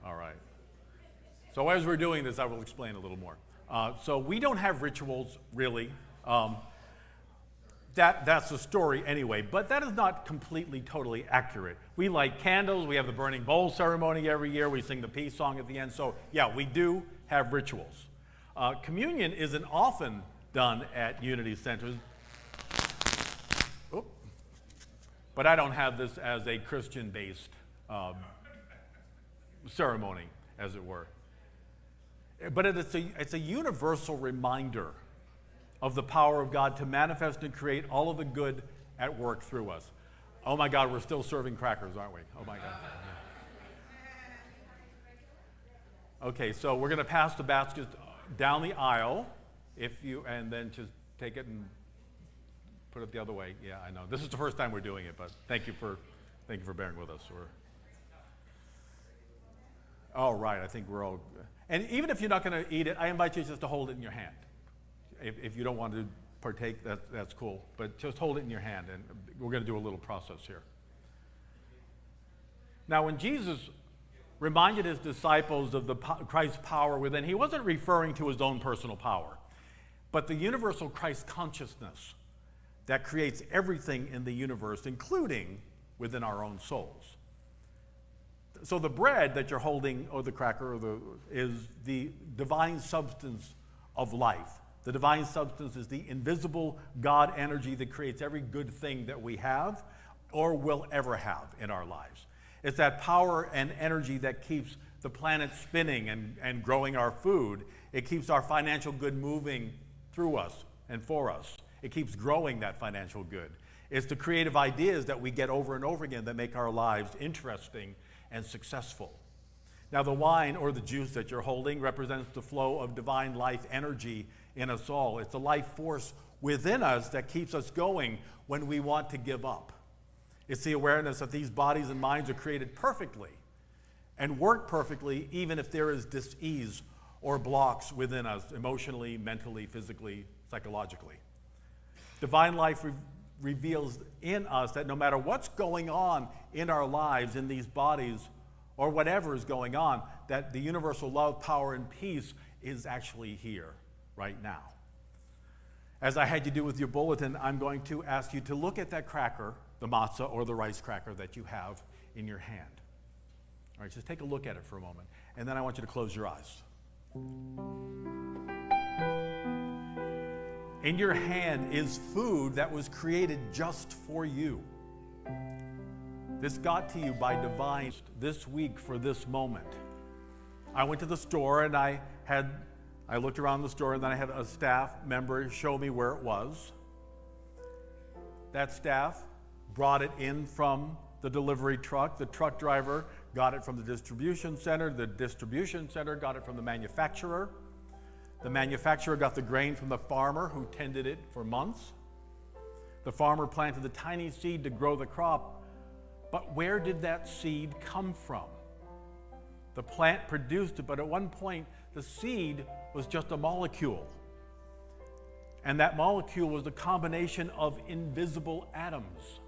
All right. So as we're doing this, I will explain a little more. So we don't have rituals, really. That's the story anyway, but that is not completely, totally accurate. We light candles, we have the burning bowl ceremony every year, we sing the peace song at the end, so yeah, we do have rituals. Communion isn't often done at Unity Centers, but I don't have this as a Christian-based ceremony, as it were. But it's a universal reminder of the power of God to manifest and create all of the good at work through us. Oh my God, we're still serving crackers, aren't we? Oh my God. Okay, so we're going to pass the basket down the aisle, and then just take it and put it the other way. Yeah, I know. This is the first time we're doing it, but thank you for bearing with us. All right, I think we're all good. And even if you're not going to eat it, I invite you just to hold it in your hand. If you don't want to partake, that's cool. But just hold it in your hand, and we're going to do a little process here. Now, when Jesus reminded his disciples of Christ's power within, he wasn't referring to his own personal power, but the universal Christ consciousness that creates everything in the universe, including within our own souls. So the bread that you're holding, or the cracker, is the divine substance of life. The divine substance is the invisible God energy that creates every good thing that we have or will ever have in our lives. It's that power and energy that keeps the planet spinning and growing our food. It keeps our financial good moving through us and for us. It keeps growing that financial good. It's the creative ideas that we get over and over again that make our lives interesting and successful. Now, the wine or the juice that you're holding represents the flow of divine life energy in us all. It's a life force within us that keeps us going when we want to give up. It's the awareness that these bodies and minds are created perfectly and work perfectly, even if there is dis-ease or blocks within us, emotionally, mentally, physically, psychologically. Divine life reveals in us that no matter what's going on in our lives, in these bodies, or whatever is going on, that the universal love, power, and peace is actually here right now. As I had you do with your bulletin, I'm going to ask you to look at that cracker, the matzah or the rice cracker that you have in your hand. All right, just take a look at it for a moment, and then I want you to close your eyes. In your hand is food that was created just for you. This got to you by divine this week for this moment. I went to the store and I looked around the store, and then I had a staff member show me where it was. That staff brought it in from the delivery truck. The truck driver got it from the distribution center. The distribution center got it from the manufacturer. The manufacturer got the grain from the farmer who tended it for months. The farmer planted the tiny seed to grow the crop. But where did that seed come from? The plant produced it, but at one point, the seed was just a molecule. And that molecule was a combination of invisible atoms.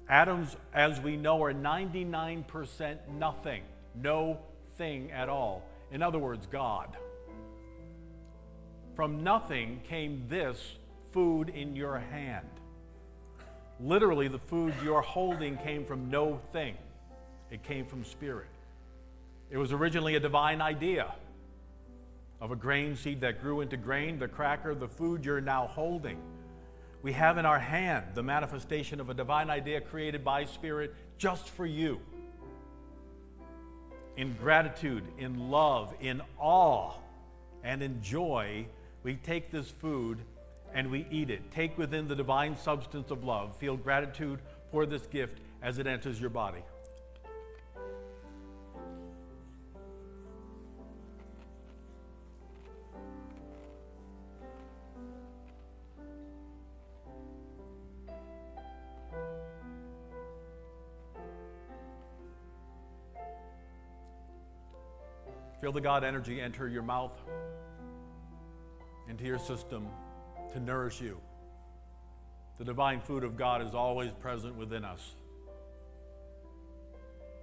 Atoms, as we know, are 99% nothing, no thing at all. In other words, God. From nothing came this food in your hand. Literally, the food you're holding came from no thing. It came from spirit. It was originally a divine idea of a grain seed that grew into grain, the cracker, the food you're now holding. We have in our hand the manifestation of a divine idea created by Spirit just for you. In gratitude, in love, in awe, and in joy, we take this food and we eat it. Take within the divine substance of love. Feel gratitude for this gift as it enters your body. Feel the God energy enter your mouth, into your system to nourish you. The divine food of God is always present within us.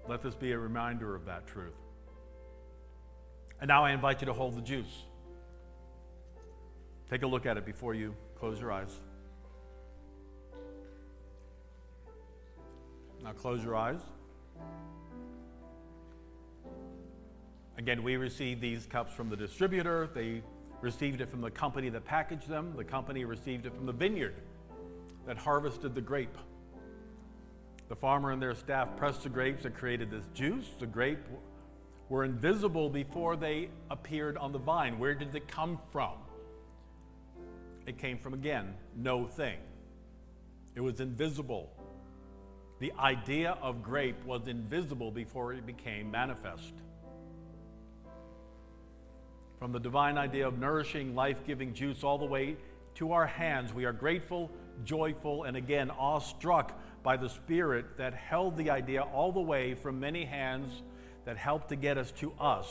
Let this be a reminder of that truth. And now I invite you to hold the juice. Take a look at it before you close your eyes. Now close your eyes. Again, we received these cups from the distributor. They received it from the company that packaged them. The company received it from the vineyard that harvested the grape. The farmer and their staff pressed the grapes and created this juice. The grape were invisible before they appeared on the vine. Where did it come from? It came from, again, no thing. It was invisible. The idea of grape was invisible before it became manifest. From the divine idea of nourishing, life-giving juice all the way to our hands, we are grateful, joyful, and again, awestruck by the Spirit that held the idea all the way from many hands that helped to get us to us.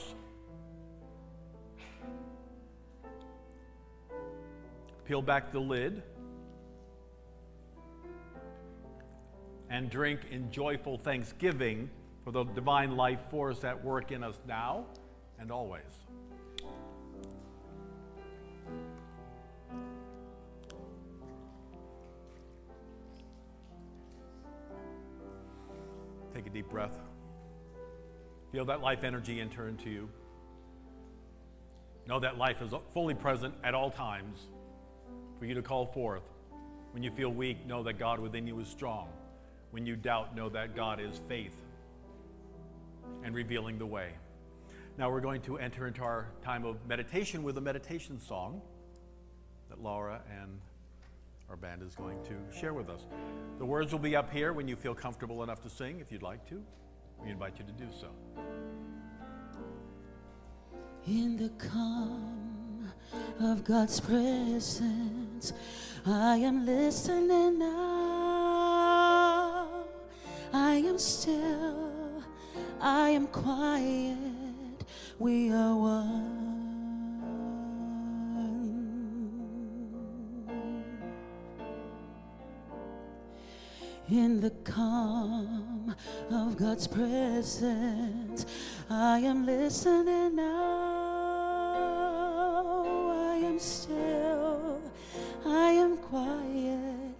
Peel back the lid and drink in joyful thanksgiving for the divine life force at work in us now and always. Take a deep breath. Feel that life energy enter into you. Know that life is fully present at all times for you to call forth. When you feel weak, know that God within you is strong. When you doubt, know that God is faith and revealing the way. Now we're going to enter into our time of meditation with a meditation song that Laura and our band is going to share with us. The words will be up here when you feel comfortable enough to sing. If you'd like to, we invite you to do so. In the calm of God's presence, I am listening now. I am still, I am quiet, we are one. In the calm of God's presence, I am listening now. I am still, I am quiet,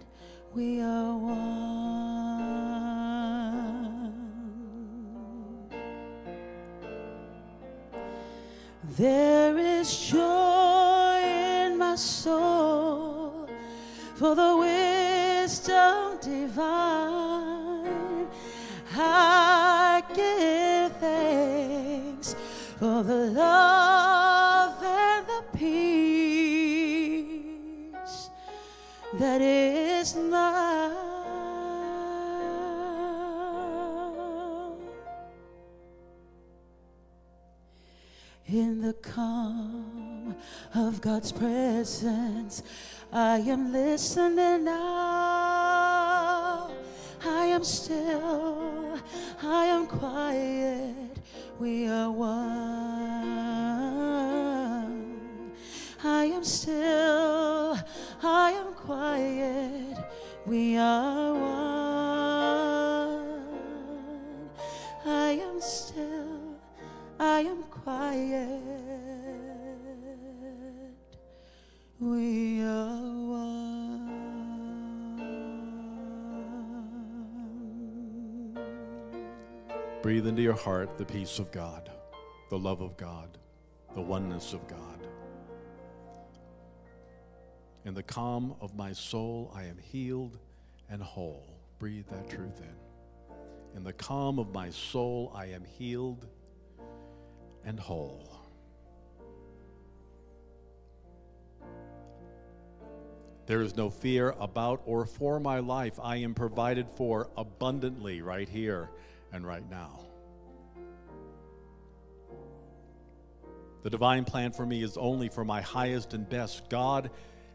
we are one. There is joy in my soul for the wisdom divine. I give thanks for the love and the peace that is mine. in the calm of God's presence. I am listening now. I am still, I am quiet. We are one. I am still, I am quiet. We are one. I am still, I am quiet. We are one. Breathe into your heart the peace of God, the love of God, the oneness of God. In the calm of my soul, I am healed and whole. Breathe that truth in. In the calm of my soul, I am healed and whole. There is no fear about or for my life. I am provided for abundantly right here and right now. The divine plan for me is only for my highest and best. God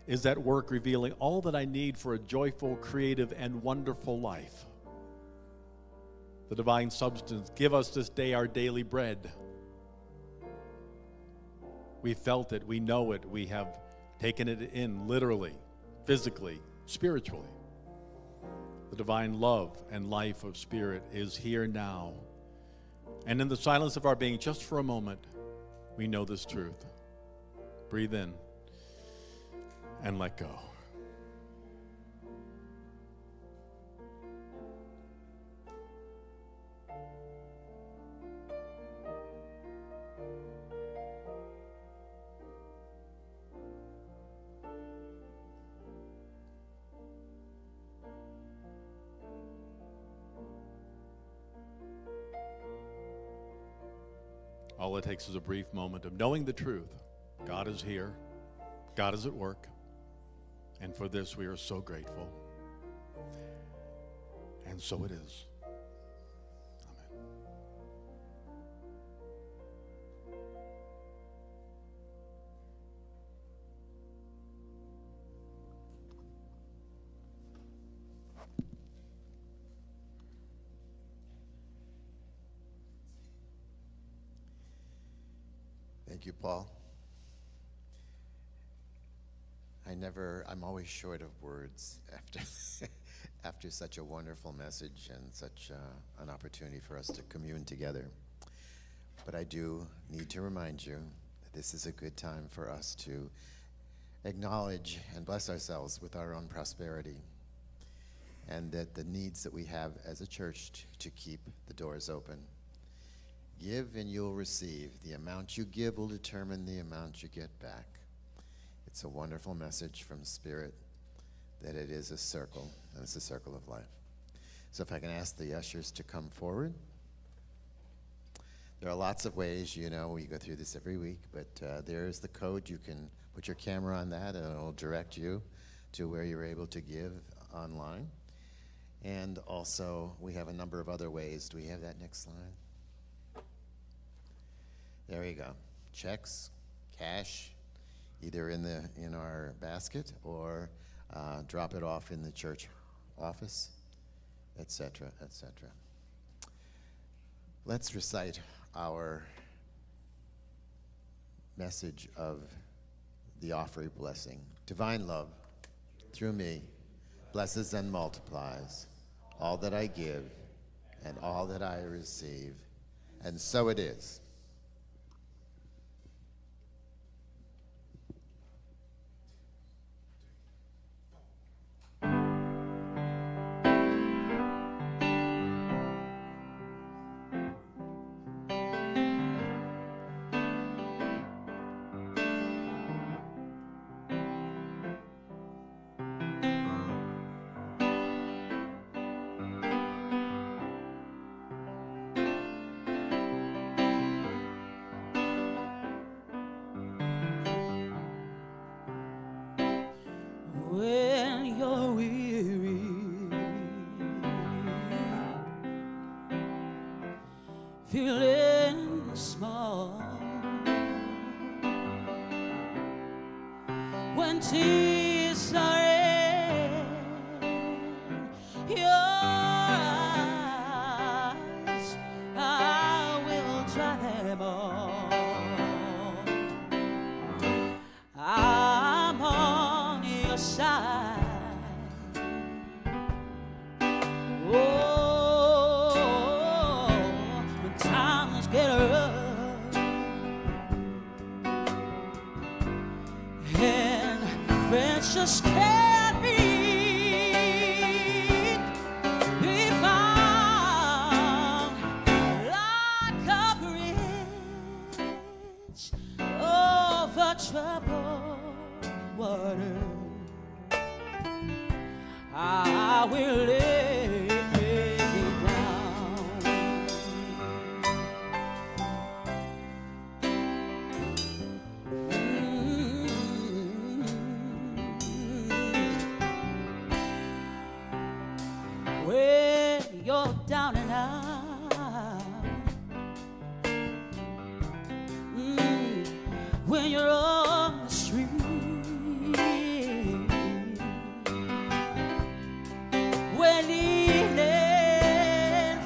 is at work revealing all that I need for a joyful, creative, and wonderful life. The divine substance, give us this day our daily bread. We felt it, we know it, we have taken it in literally, physically, spiritually. The divine love and life of Spirit is here now. And in the silence of our being, just for a moment, we know this truth. Breathe in and let go. All it takes is a brief moment of knowing the truth. God is here. God is at work. And for this we are so grateful. And so it is. Amen. Thank you, Paul. I'm always short of words after such a wonderful message and such an opportunity for us to commune together. But I do need to remind you that this is a good time for us to acknowledge and bless ourselves with our own prosperity, and that the needs that we have as a church to keep the doors open. Give and you'll receive. The amount you give will determine the amount you get back. It's a wonderful message from Spirit that it is a circle, and it's a circle of life. So if I can ask the ushers to come forward. There are lots of ways, we go through this every week, but there's the code. You can put your camera on that, and it'll direct you to where you're able to give online. And also, we have a number of other ways. Do we have that next slide? There you go. Checks, cash, either in our basket or drop it off in the church office, etc., etc. Let's recite our message of the offering blessing. Divine love, through me, blesses and multiplies all that I give and all that I receive, and so it is. When you're weary, feeling small, when tears are in your eyes, I will dry them all. I'm on your side. Oh, when times get rough and friends just can't be found like a bridge over troubled water. I will lay down. When you're down and out, when you're on the street, when evening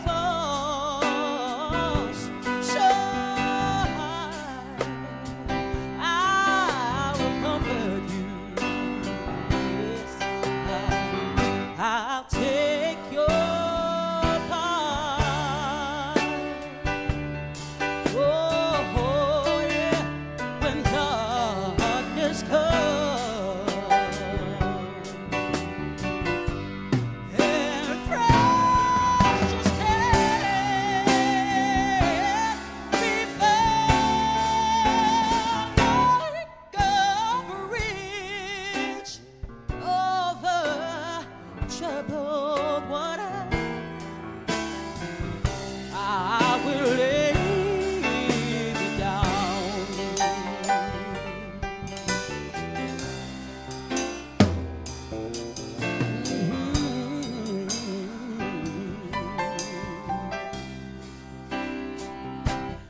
falls so high, I will comfort you. Yes, I'll take your part. Oh, yeah, when darkness comes. And friends just can't be found like a bridge over troubled water. I will lay me down.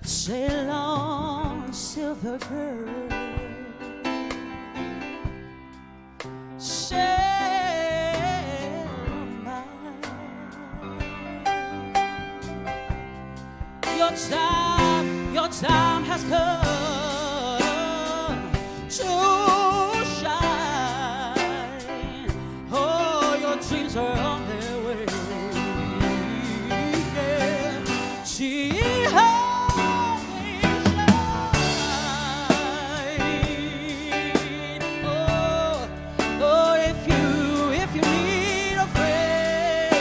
Sail on, silver girl. Sail on by. Your time has come to shine. Oh, your dreams are on their way. Yeah. See how they shine. Oh, if you need a friend,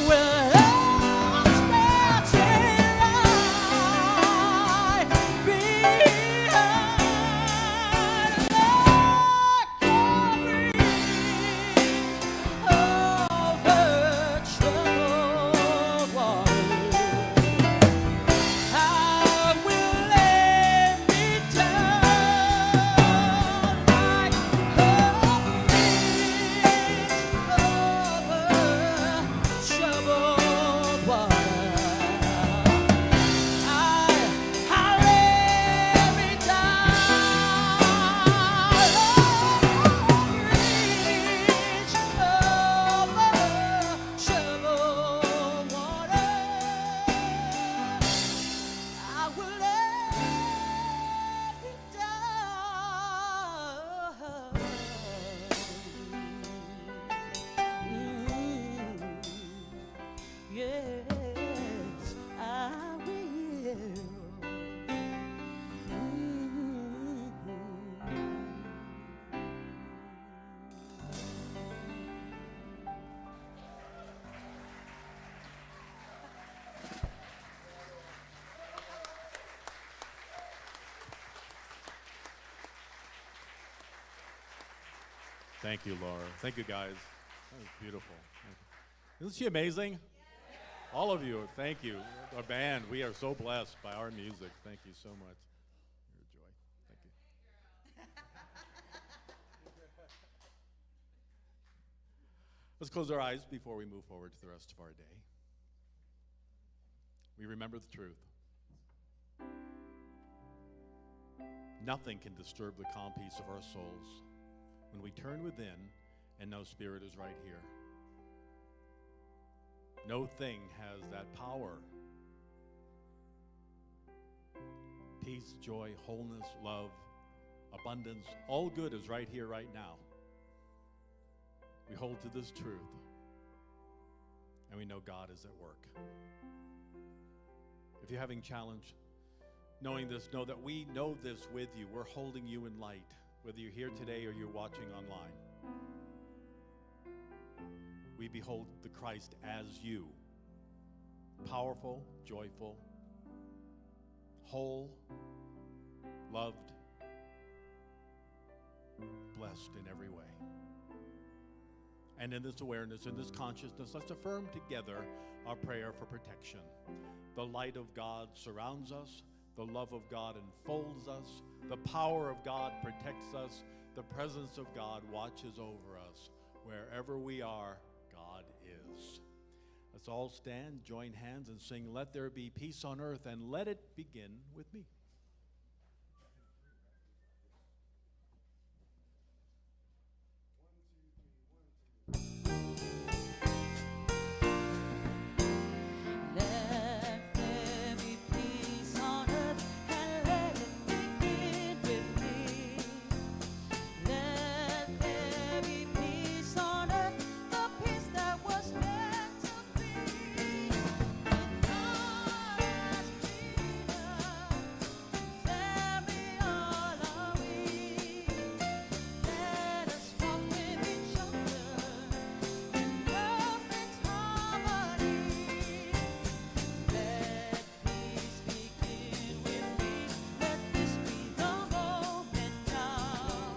well, I'm standing right behind. Like a bridge over troubled water, I will lay me down like a bridge over troubled water. I'll lay me down yes, I will. Thank you, Laura. Thank you, guys. That was beautiful. Isn't she amazing? All of you, thank you. Our band, we are so blessed by our music. Thank you so much. You're a joy. Thank you. Let's close our eyes before we move forward to the rest of our day. We remember the truth. Nothing can disturb the calm peace of our souls when we turn within and know Spirit is right here. No thing has that power. Peace, joy, wholeness, love, abundance, all good is right here, right now. We hold to this truth, and we know God is at work. If you're having challenge knowing this, know that we know this with you. We're holding you in light, whether you're here today or you're watching online. We behold the Christ as you, powerful, joyful, whole, loved, blessed in every way. And in this awareness, in this consciousness, let's affirm together our prayer for protection. The light of God surrounds us. The love of God enfolds us. The power of God protects us. The presence of God watches over us. Wherever we are, God is. Let's all stand, join hands, and sing, "Let There Be Peace on Earth," and let it begin with me. Let there be peace on earth, and let it begin with me. Let there be peace on earth, the peace that was meant to be. With God as leader, family all are we. Let us walk with each other in perfect harmony. Let peace begin with me. Let this be the moment now.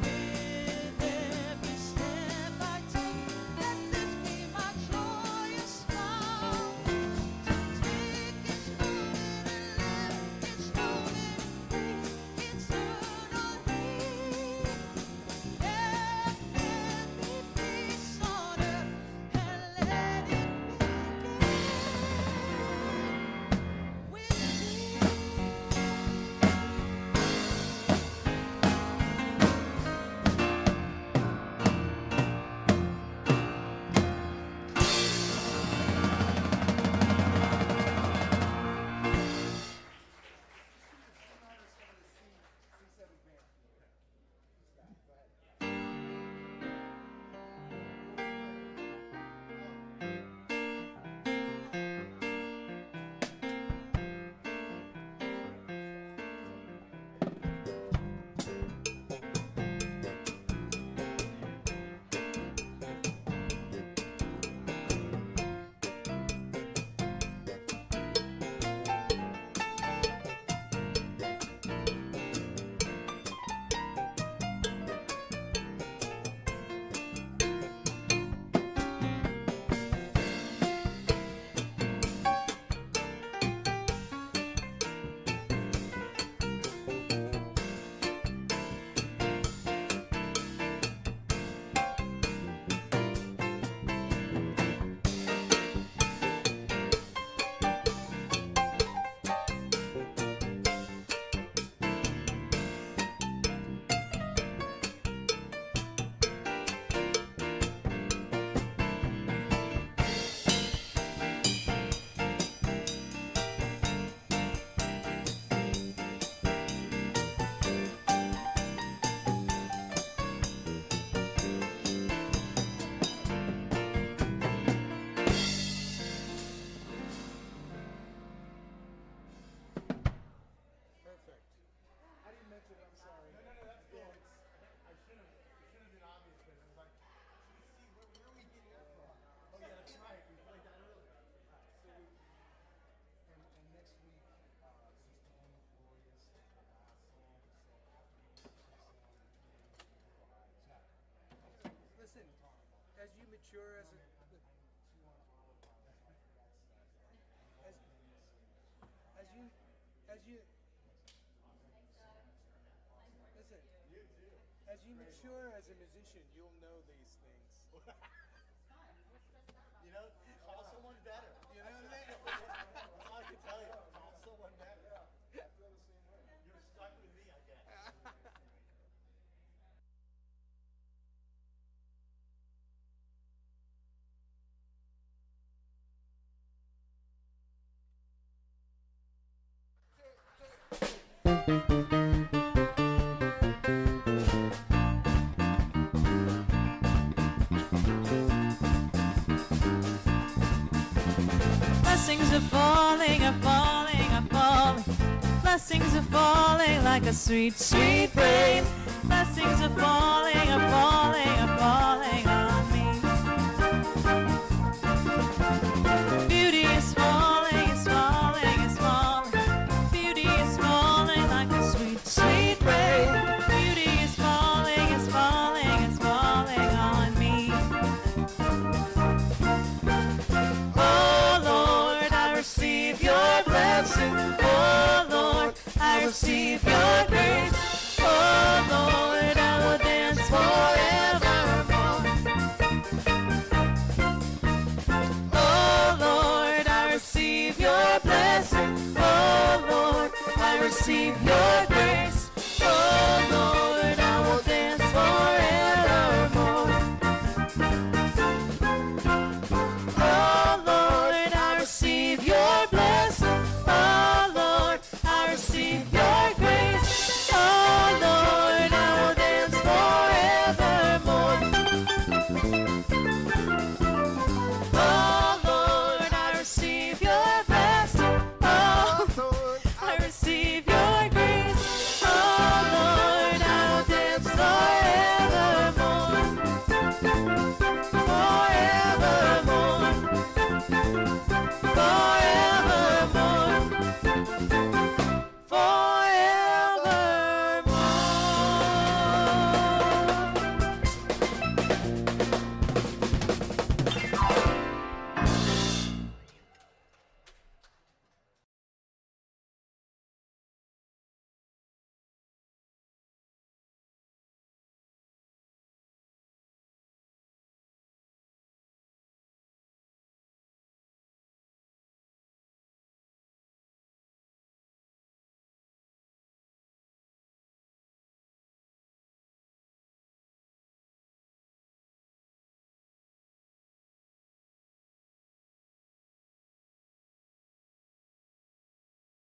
With every step I take, let this be my joyous vow. To take its moment and let its moment be eternally. Let there be peace on earth, and let it begin with Listen, as you mature as a as you listen, as you mature as a musician, you'll know these things. You know, call someone better. You know what I mean? That's all I can tell you. Call someone better. You're stuck with me Blessings are falling, are falling, are falling. Blessings are falling like a sweet, sweet rain. Blessings are falling, are falling, are falling on me. Beauty is falling, is falling, is falling. Beauty is falling like a sweet, sweet rain. Beauty is falling, is falling, is falling on me. Oh Lord, I receive your blessing. Oh Lord, I receive your grace.